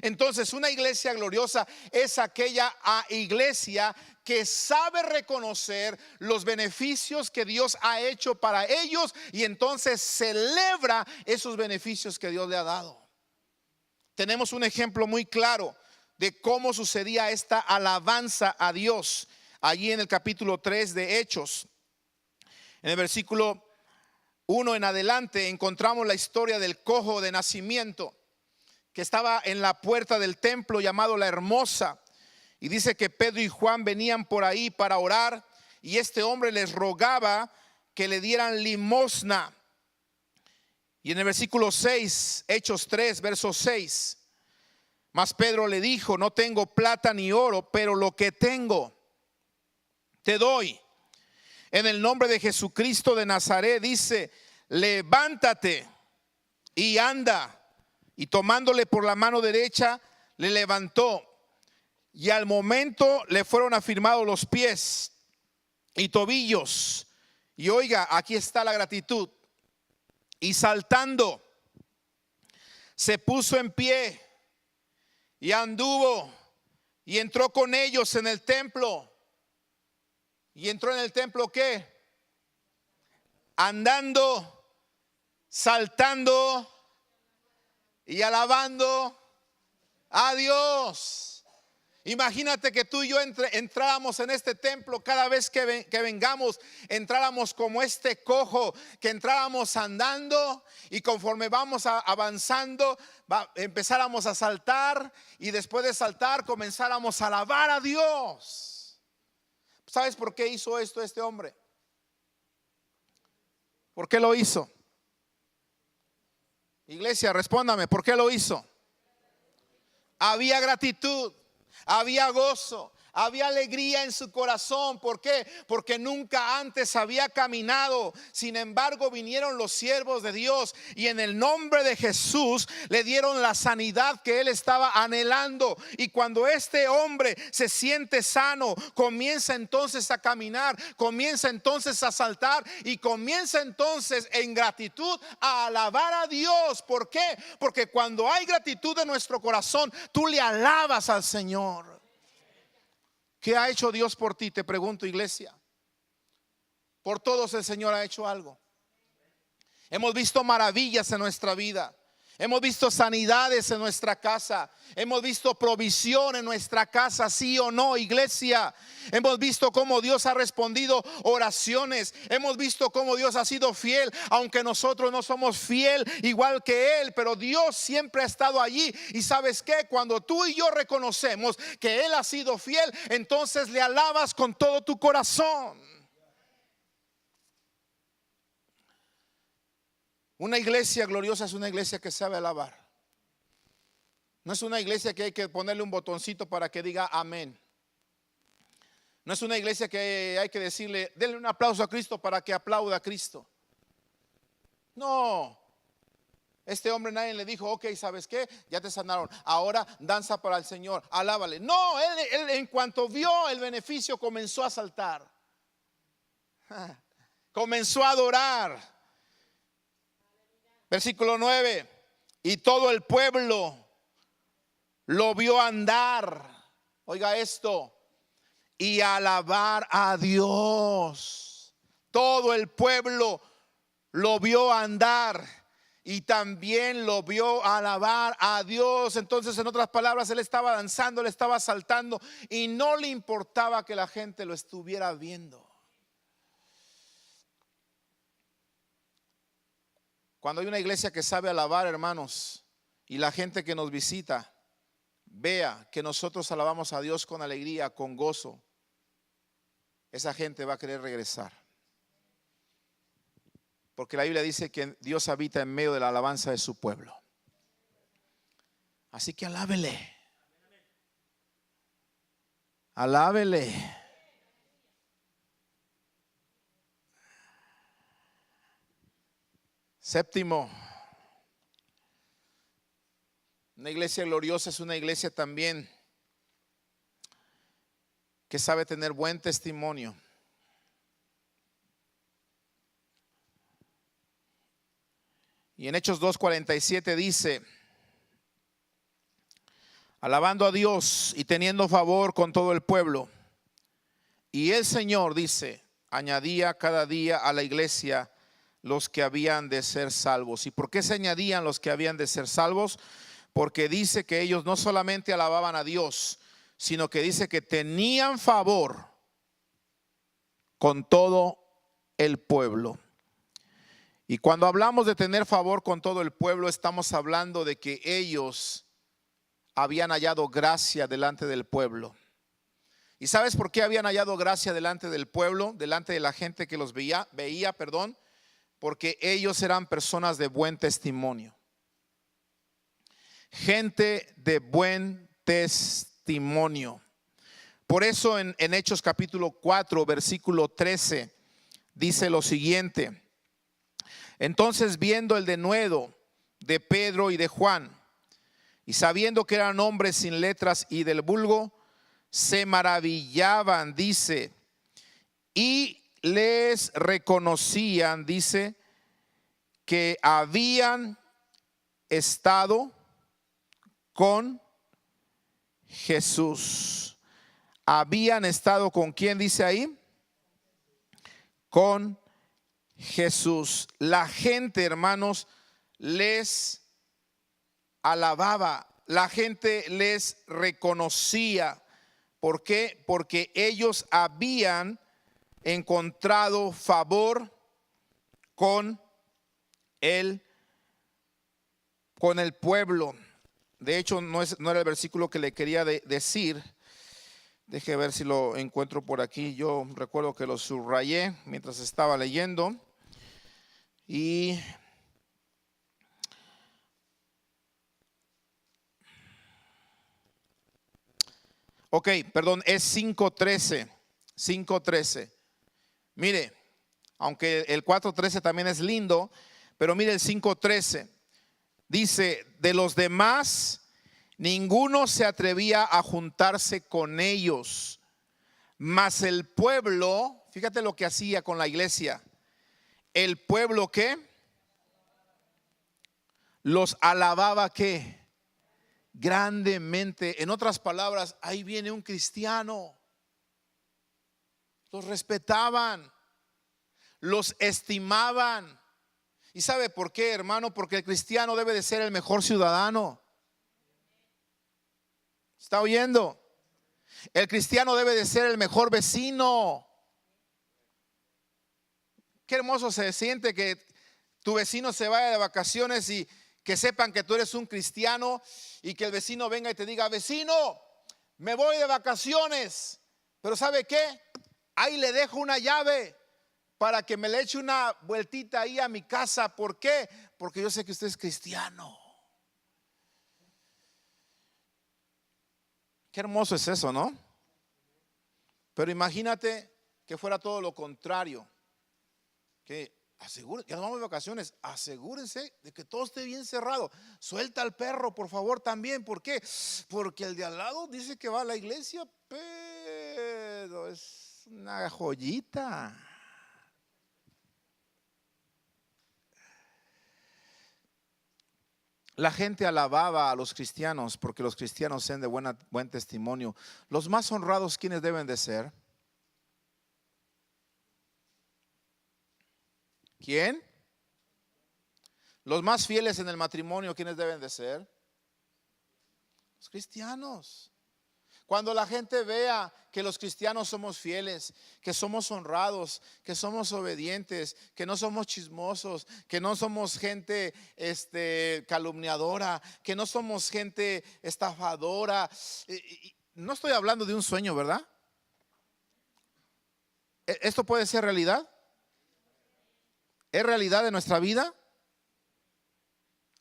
Entonces, una iglesia gloriosa es aquella iglesia que sabe reconocer los beneficios que Dios ha hecho para ellos y entonces celebra esos beneficios que Dios le ha dado. Tenemos un ejemplo muy claro de cómo sucedía esta alabanza a Dios allí en el capítulo 3 de Hechos. En el versículo 1 en adelante encontramos la historia del cojo de nacimiento que estaba en la puerta del templo llamado La Hermosa. Y dice que Pedro y Juan venían por ahí para orar y este hombre les rogaba que le dieran limosna. Y en el versículo 6, Hechos 3, verso 6, mas Pedro le dijo: no tengo plata ni oro, pero lo que tengo te doy. En el nombre de Jesucristo de Nazaret, dice, levántate y anda. Y tomándole por la mano derecha, le levantó. Y al momento le fueron afirmados los pies y tobillos. Y oiga, aquí está la gratitud. Y saltando, se puso en pie y anduvo y entró con ellos en el templo. ¿Y entró en el templo qué? Andando, saltando y alabando a Dios. Imagínate que tú y yo entráramos en este templo cada vez que vengamos, entráramos como este cojo, que entráramos andando y conforme vamos avanzando, empezáramos a saltar y después de saltar comenzáramos a alabar a Dios. ¿Sabes por qué hizo esto este hombre? ¿Por qué lo hizo? Iglesia, respóndame, ¿por qué lo hizo? Había gratitud, había gozo, había alegría en su corazón. ¿Por qué? Porque nunca antes había caminado. Sin embargo, vinieron los siervos de Dios y en el nombre de Jesús le dieron la sanidad que él estaba anhelando. Y cuando este hombre se siente sano, comienza entonces a caminar, comienza entonces a saltar y comienza entonces en gratitud a alabar a Dios. ¿Por qué? Porque cuando hay gratitud en nuestro corazón, tú le alabas al Señor. ¿Qué ha hecho Dios por ti? Te pregunto, iglesia. Por todos el Señor ha hecho algo. Hemos visto maravillas en nuestra vida. Hemos visto sanidades en nuestra casa. Hemos visto provisión en nuestra casa, sí o no, iglesia. Hemos visto cómo Dios ha respondido oraciones. Hemos visto cómo Dios ha sido fiel, aunque nosotros no somos fiel igual que Él, pero Dios siempre ha estado allí. Y ¿sabes qué? Cuando tú y yo reconocemos que Él ha sido fiel, entonces le alabas con todo tu corazón. Una iglesia gloriosa es una iglesia que sabe alabar. No es una iglesia que hay que ponerle un botoncito para que diga amén. No es una iglesia que hay que decirle, denle un aplauso a Cristo para que aplauda a Cristo. No. Este hombre nadie le dijo, ok, ¿sabes qué? Ya te sanaron. Ahora danza para el Señor, alábale. No, él en cuanto vio el beneficio comenzó a saltar. Comenzó a adorar. Versículo 9, y todo el pueblo lo vio andar, oiga esto, y alabar a Dios. Todo el pueblo lo vio andar y también lo vio alabar a Dios. Entonces, en otras palabras, él estaba danzando, él estaba saltando y no le importaba que la gente lo estuviera viendo. Cuando hay una iglesia que sabe alabar, hermanos, y la gente que nos visita vea que nosotros alabamos a Dios con alegría, con gozo, esa gente va a querer regresar. Porque la Biblia dice que Dios habita en medio de la alabanza de su pueblo. Así que alábele. Alábele. Séptimo, una iglesia gloriosa es una iglesia también que sabe tener buen testimonio. Y en Hechos 2:47 dice: alabando a Dios y teniendo favor con todo el pueblo. Y el Señor, dice, añadía cada día a la iglesia los que habían de ser salvos. ¿Y por qué se añadían los que habían de ser salvos? Porque dice que ellos no solamente alababan a Dios, sino que dice que tenían favor con todo el pueblo. Y cuando hablamos de tener favor con todo el pueblo, estamos hablando de que ellos habían hallado gracia delante del pueblo. ¿Y sabes por qué habían hallado gracia delante del pueblo, delante de la gente que los veía, porque ellos eran personas de buen testimonio. Gente de buen testimonio. Por eso en Hechos capítulo 4, versículo 13, dice lo siguiente: entonces, viendo el denuedo de Pedro y de Juan, y sabiendo que eran hombres sin letras y del vulgo, se maravillaban, dice, y les reconocían, dice, que habían estado con Jesús. Habían estado con ¿quién dice ahí? Con Jesús. La gente, hermanos, les alababa, la gente les reconocía. ¿Por qué? Porque ellos habían encontrado favor con el pueblo. De hecho, no era el versículo que le quería decir. Deje ver si lo encuentro por aquí. Yo recuerdo que lo subrayé mientras estaba leyendo. Y ok, perdón, es 5:13. 5:13. Mire, aunque el 4:13 también es lindo, pero mire el 5:13. Dice: de los demás ninguno se atrevía a juntarse con ellos, mas el pueblo, fíjate lo que hacía con la iglesia. El pueblo, ¿qué? Los alababa, ¿qué? Grandemente. En otras palabras, ahí viene un cristiano. Los respetaban, los estimaban. ¿Y sabe por qué, hermano? Porque el cristiano debe de ser el mejor ciudadano. ¿Está oyendo? El cristiano debe de ser el mejor vecino. Qué hermoso se siente que tu vecino se vaya de vacaciones y que sepan que tú eres un cristiano, y que el vecino venga y te diga: vecino, me voy de vacaciones, pero ¿sabe qué? Ahí le dejo una llave para que me le eche una vueltita ahí a mi casa. ¿Por qué? Porque yo sé que usted es cristiano. Qué hermoso es eso, ¿no? Pero imagínate que fuera todo lo contrario. Que asegúrense, ya nos vamos de vacaciones, asegúrense de que todo esté bien cerrado. Suelta al perro, por favor, también. ¿Por qué? Porque el de al lado dice que va a la iglesia, pero es una joyita. La gente alababa a los cristianos porque los cristianos sean de buen testimonio. Los más honrados, ¿quiénes deben de ser? ¿Quién? Los más fieles en el matrimonio, ¿quiénes deben de ser? Los cristianos. Cuando la gente vea que los cristianos somos fieles, que somos honrados, que somos obedientes, que no somos chismosos, que no somos gente calumniadora, que no somos gente estafadora. No estoy hablando de un sueño, ¿verdad? ¿Esto puede ser realidad? ¿Es realidad de nuestra vida?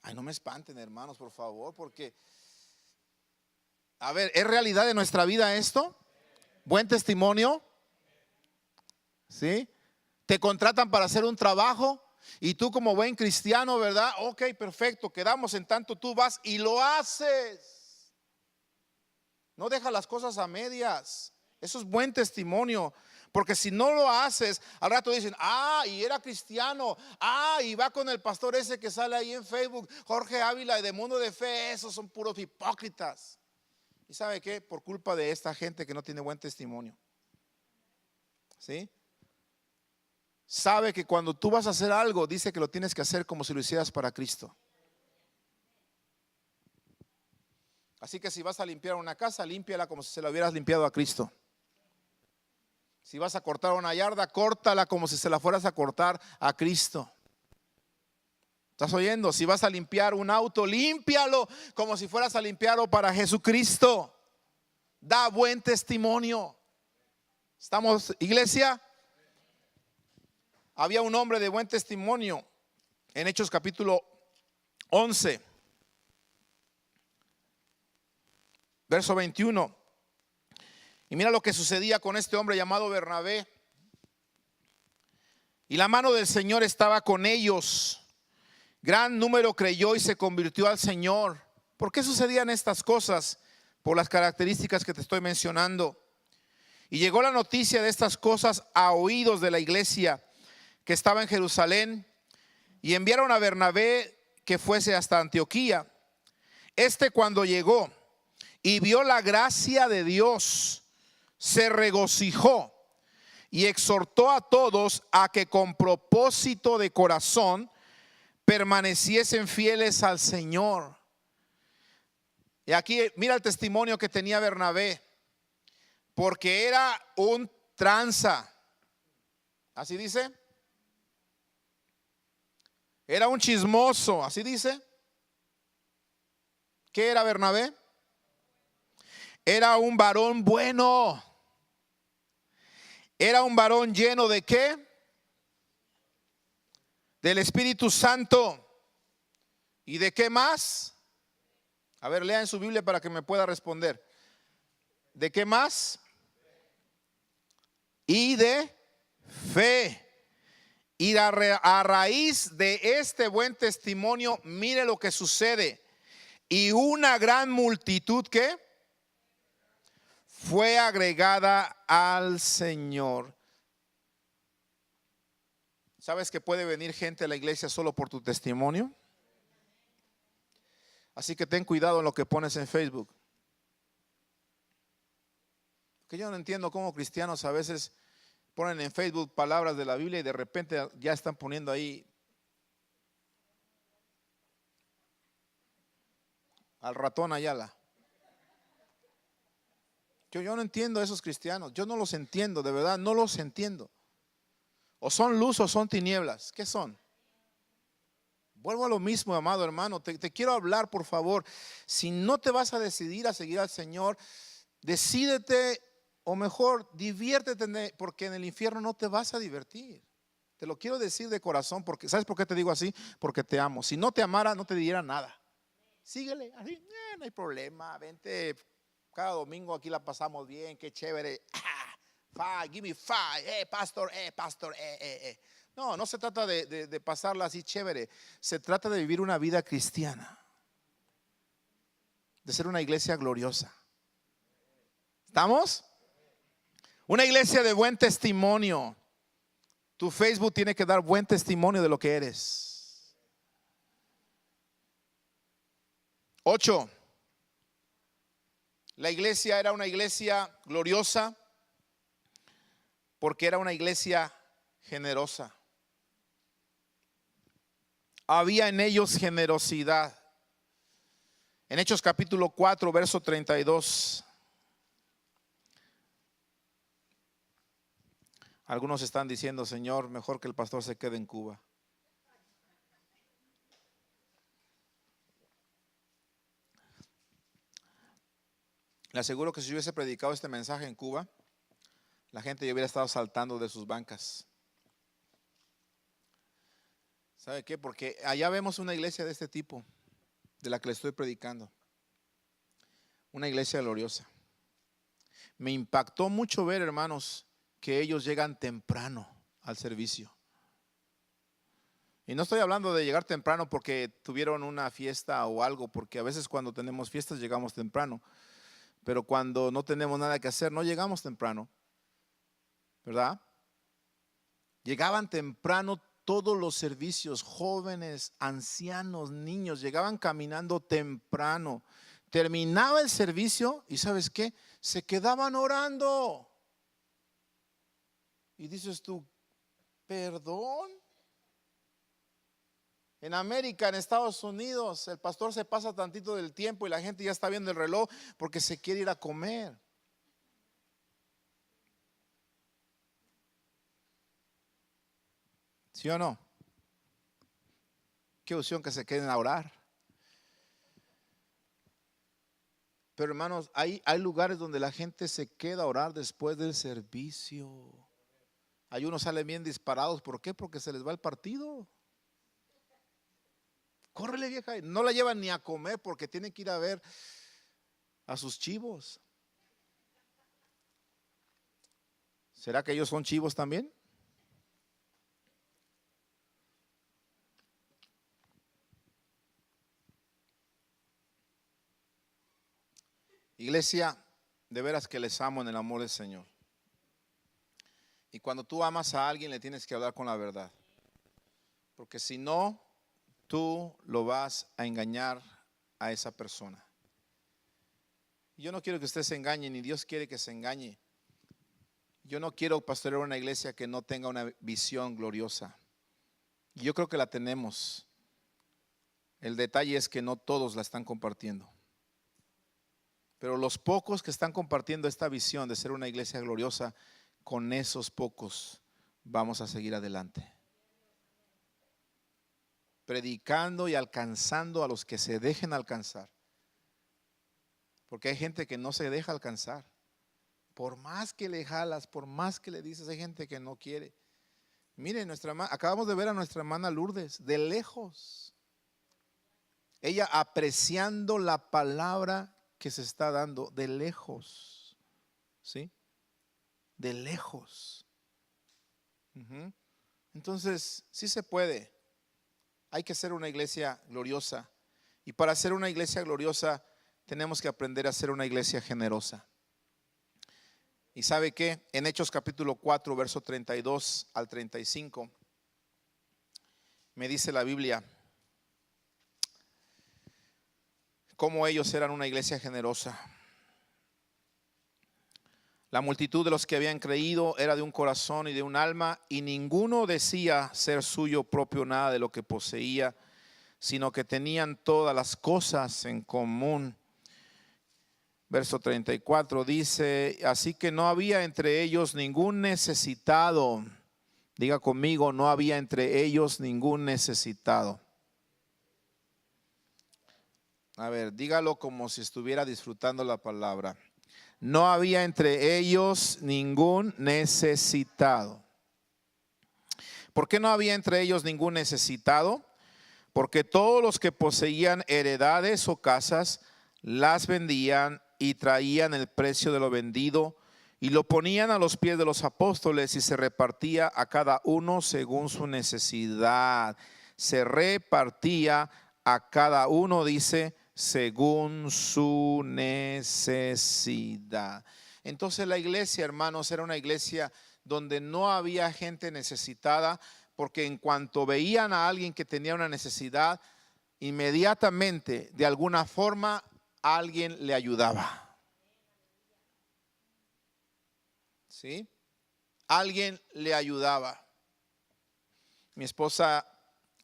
Ay, no me espanten, hermanos, por favor, porque, a ver, ¿es realidad de nuestra vida esto? ¿Buen testimonio? ¿Sí? Te contratan para hacer un trabajo y tú como buen cristiano, ¿verdad? Ok, perfecto, quedamos en tanto, tú vas y lo haces. No dejas las cosas a medias. Eso es buen testimonio. Porque si no lo haces, al rato dicen, y era cristiano, y va con el pastor ese que sale ahí en Facebook, Jorge Ávila y de Mundo de Fe. Esos son puros hipócritas. ¿Y sabe qué? Por culpa de esta gente que no tiene buen testimonio. ¿Sí? Sabe que cuando tú vas a hacer algo, dice que lo tienes que hacer como si lo hicieras para Cristo. Así que si vas a limpiar una casa, límpiala como si se la hubieras limpiado a Cristo. Si vas a cortar una yarda, córtala como si se la fueras a cortar a Cristo. ¿Estás oyendo? Si vas a limpiar un auto, límpialo como si fueras a limpiarlo para Jesucristo. Da buen testimonio. ¿Estamos, iglesia? Había un hombre de buen testimonio en Hechos capítulo 11, verso 21. Y mira lo que sucedía con este hombre llamado Bernabé. Y la mano del Señor estaba con ellos. Gran número creyó y se convirtió al Señor. ¿Por qué sucedían estas cosas? Por las características que te estoy mencionando. Y llegó la noticia de estas cosas a oídos de la iglesia que estaba en Jerusalén. Y enviaron a Bernabé que fuese hasta Antioquía. Cuando llegó y vio la gracia de Dios, se regocijó y exhortó a todos a que con propósito de corazón permaneciesen fieles al Señor. Y aquí mira el testimonio que tenía Bernabé, porque era un tranza. ¿Así dice? Era un chismoso, ¿así dice? ¿Qué era Bernabé? Era un varón bueno. Era un varón lleno de ¿qué? Del Espíritu Santo. ¿Y de qué más? A ver, lea en su Biblia para que me pueda responder. ¿De qué más? Y de fe. Y a raíz de este buen testimonio, mire lo que sucede. Y una gran multitud ¿qué? Fue agregada al Señor. ¿Sabes que puede venir gente a la iglesia solo por tu testimonio? Así que ten cuidado en lo que pones en Facebook. Que yo no entiendo cómo cristianos a veces ponen en Facebook palabras de la Biblia y de repente ya están poniendo ahí al ratón Ayala. Yo no entiendo a esos cristianos. Yo no los entiendo, de verdad, no los entiendo. O son luz o son tinieblas. ¿Qué son? Vuelvo a lo mismo, amado hermano. Te quiero hablar, por favor. Si no te vas a decidir a seguir al Señor, decídete, o mejor, diviértete, porque en el infierno no te vas a divertir. Te lo quiero decir de corazón, porque ¿sabes por qué te digo así? Porque te amo. Si no te amara, no te diera nada. Síguele, así, no hay problema. Vente, cada domingo aquí la pasamos bien, qué chévere. Give me five, pastor, pastor, No, no se trata de pasarla así chévere. Se trata de vivir una vida cristiana, de ser una iglesia gloriosa. ¿Estamos? Una iglesia de buen testimonio. Tu Facebook tiene que dar buen testimonio de lo que eres. 8. La iglesia era una iglesia gloriosa porque era una iglesia generosa. Había en ellos generosidad. En Hechos capítulo 4, verso 32. Algunos están diciendo, Señor, mejor que el pastor se quede en Cuba. Le aseguro que si yo hubiese predicado este mensaje en Cuba, la gente ya hubiera estado saltando de sus bancas. ¿Sabe qué? Porque allá vemos una iglesia de este tipo, de la que le estoy predicando. Una iglesia gloriosa. Me impactó mucho ver, hermanos, que ellos llegan temprano al servicio. Y no estoy hablando de llegar temprano porque tuvieron una fiesta o algo, porque a veces cuando tenemos fiestas llegamos temprano. Pero cuando no tenemos nada que hacer, no llegamos temprano, ¿verdad? Llegaban temprano todos los servicios, jóvenes, ancianos, niños, llegaban caminando temprano. Terminaba el servicio y ¿sabes qué? Se quedaban orando. Y dices tú, ¿perdón? En América, en Estados Unidos, el pastor se pasa tantito del tiempo y la gente ya está viendo el reloj porque se quiere ir a comer. ¿Sí o no? Qué opción que se queden a orar. Pero hermanos, hay lugares donde la gente se queda a orar después del servicio. Hay unos salen bien disparados. ¿Por qué? Porque se les va el partido. Córrele, vieja. No la llevan ni a comer porque tienen que ir a ver a sus chivos. ¿Será que ellos son chivos también? Iglesia, de veras que les amo en el amor del Señor. Y cuando tú amas a alguien le tienes que hablar con la verdad. Porque si no, tú lo vas a engañar a esa persona. Yo no quiero que usted se engañe, ni Dios quiere que se engañe. Yo no quiero pastorear una iglesia que no tenga una visión gloriosa. Yo creo que la tenemos. El detalle es que no todos la están compartiendo. Pero los pocos que están compartiendo esta visión de ser una iglesia gloriosa, con esos pocos vamos a seguir adelante. Predicando y alcanzando a los que se dejen alcanzar. Porque hay gente que no se deja alcanzar. Por más que le jalas, por más que le dices, hay gente que no quiere. Miren, acabamos de ver a nuestra hermana Lourdes de lejos. Ella apreciando la palabra que se está dando de lejos. ¿Sí? De lejos. Entonces, sí se puede. Hay que ser una iglesia gloriosa. Y para ser una iglesia gloriosa, tenemos que aprender a ser una iglesia generosa. ¿Y sabe qué? En Hechos capítulo 4, verso 32 al 35, me dice la Biblia cómo ellos eran una iglesia generosa. La multitud de los que habían creído era de un corazón y de un alma, y ninguno decía ser suyo propio nada de lo que poseía, sino que tenían todas las cosas en común. Verso 34 dice, así que no había entre ellos ningún necesitado. Diga conmigo, no había entre ellos ningún necesitado. A ver, dígalo como si estuviera disfrutando la palabra. No había entre ellos ningún necesitado. ¿Por qué no había entre ellos ningún necesitado? Porque todos los que poseían heredades o casas las vendían y traían el precio de lo vendido y lo ponían a los pies de los apóstoles y se repartía a cada uno según su necesidad. Se repartía a cada uno, dice, según su necesidad. Entonces la iglesia, hermanos, era una iglesia donde no había gente necesitada, porque en cuanto veían a alguien que tenía una necesidad, inmediatamente, de alguna forma, alguien le ayudaba. ¿Sí? Alguien le ayudaba. Mi esposa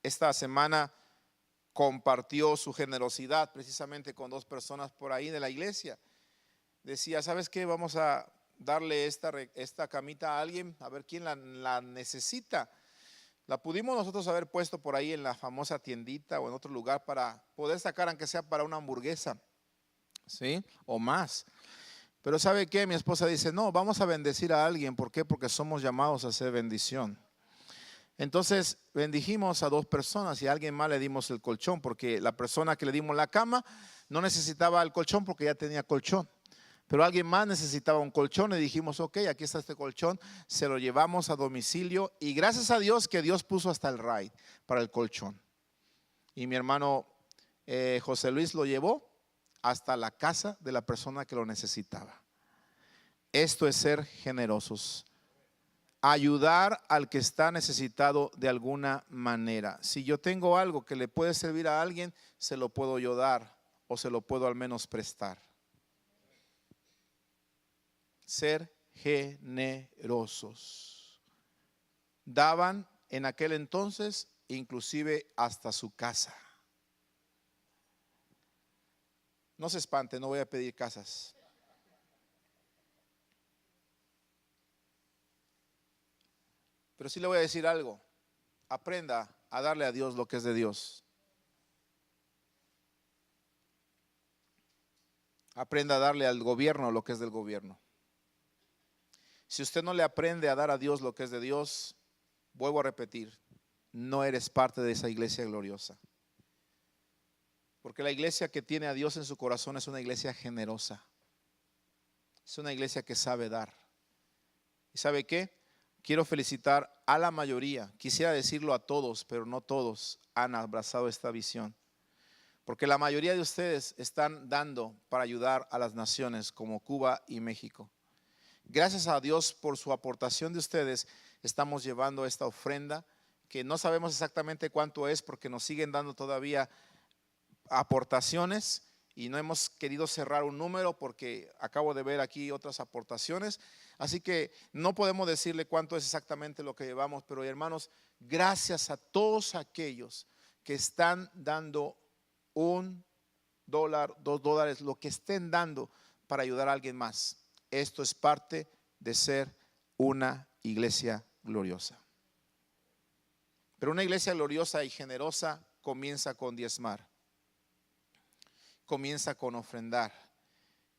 esta semana compartió su generosidad precisamente con dos personas por ahí de la iglesia. Decía, ¿sabes qué? Vamos a darle esta camita a alguien, a ver quién la necesita. La pudimos nosotros haber puesto por ahí en la famosa tiendita o en otro lugar para poder sacar, aunque sea para una hamburguesa, ¿sí? O más. Pero ¿sabe qué? Mi esposa dice, no, vamos a bendecir a alguien. ¿Por qué? Porque somos llamados a hacer bendición. Entonces bendijimos a 2 personas y a alguien más le dimos el colchón, porque la persona que le dimos la cama no necesitaba el colchón porque ya tenía colchón. Pero alguien más necesitaba un colchón y dijimos, ok, aquí está este colchón, se lo llevamos a domicilio y gracias a Dios que Dios puso hasta el ride para el colchón. Y mi hermano José Luis lo llevó hasta la casa de la persona que lo necesitaba. Esto es ser generosos. Ayudar al que está necesitado de alguna manera. Si yo tengo algo que le puede servir a alguien, se lo puedo yo dar o se lo puedo al menos prestar. Ser generosos. Daban en aquel entonces inclusive hasta su casa. No se espante, no voy a pedir casas. Pero sí le voy a decir algo. Aprenda a darle a Dios lo que es de Dios. Aprenda a darle al gobierno lo que es del gobierno. Si usted no le aprende a dar a Dios lo que es de Dios, vuelvo a repetir, no eres parte de esa iglesia gloriosa. Porque la iglesia que tiene a Dios en su corazón es una iglesia generosa. Es una iglesia que sabe dar. ¿Y sabe qué? Quiero felicitar a la mayoría. Quisiera decirlo a todos, pero no todos han abrazado esta visión. Porque la mayoría de ustedes están dando para ayudar a las naciones como Cuba y México. Gracias a Dios por su aportación de ustedes, estamos llevando esta ofrenda que no sabemos exactamente cuánto es porque nos siguen dando todavía aportaciones y no hemos querido cerrar un número porque acabo de ver aquí otras aportaciones. Así que no podemos decirle cuánto es exactamente lo que llevamos, pero hermanos, gracias a todos aquellos que están dando $1, $2, lo que estén dando para ayudar a alguien más. Esto es parte de ser una iglesia gloriosa. Pero una iglesia gloriosa y generosa comienza con diezmar, comienza con ofrendar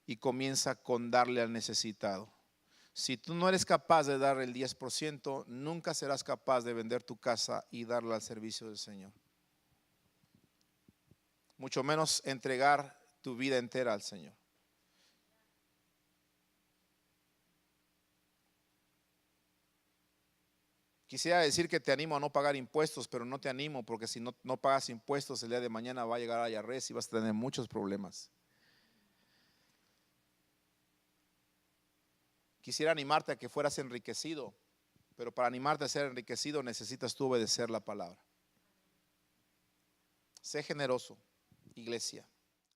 y comienza con darle al necesitado. Si tú no eres capaz de dar el 10%, nunca serás capaz de vender tu casa y darla al servicio del Señor. Mucho menos entregar tu vida entera al Señor. Quisiera decir que te animo a no pagar impuestos, pero no te animo porque si no pagas impuestos el día de mañana va a llegar a IRS y vas a tener muchos problemas. Quisiera animarte a que fueras enriquecido, pero para animarte a ser enriquecido necesitas tú obedecer la palabra. Sé generoso, iglesia.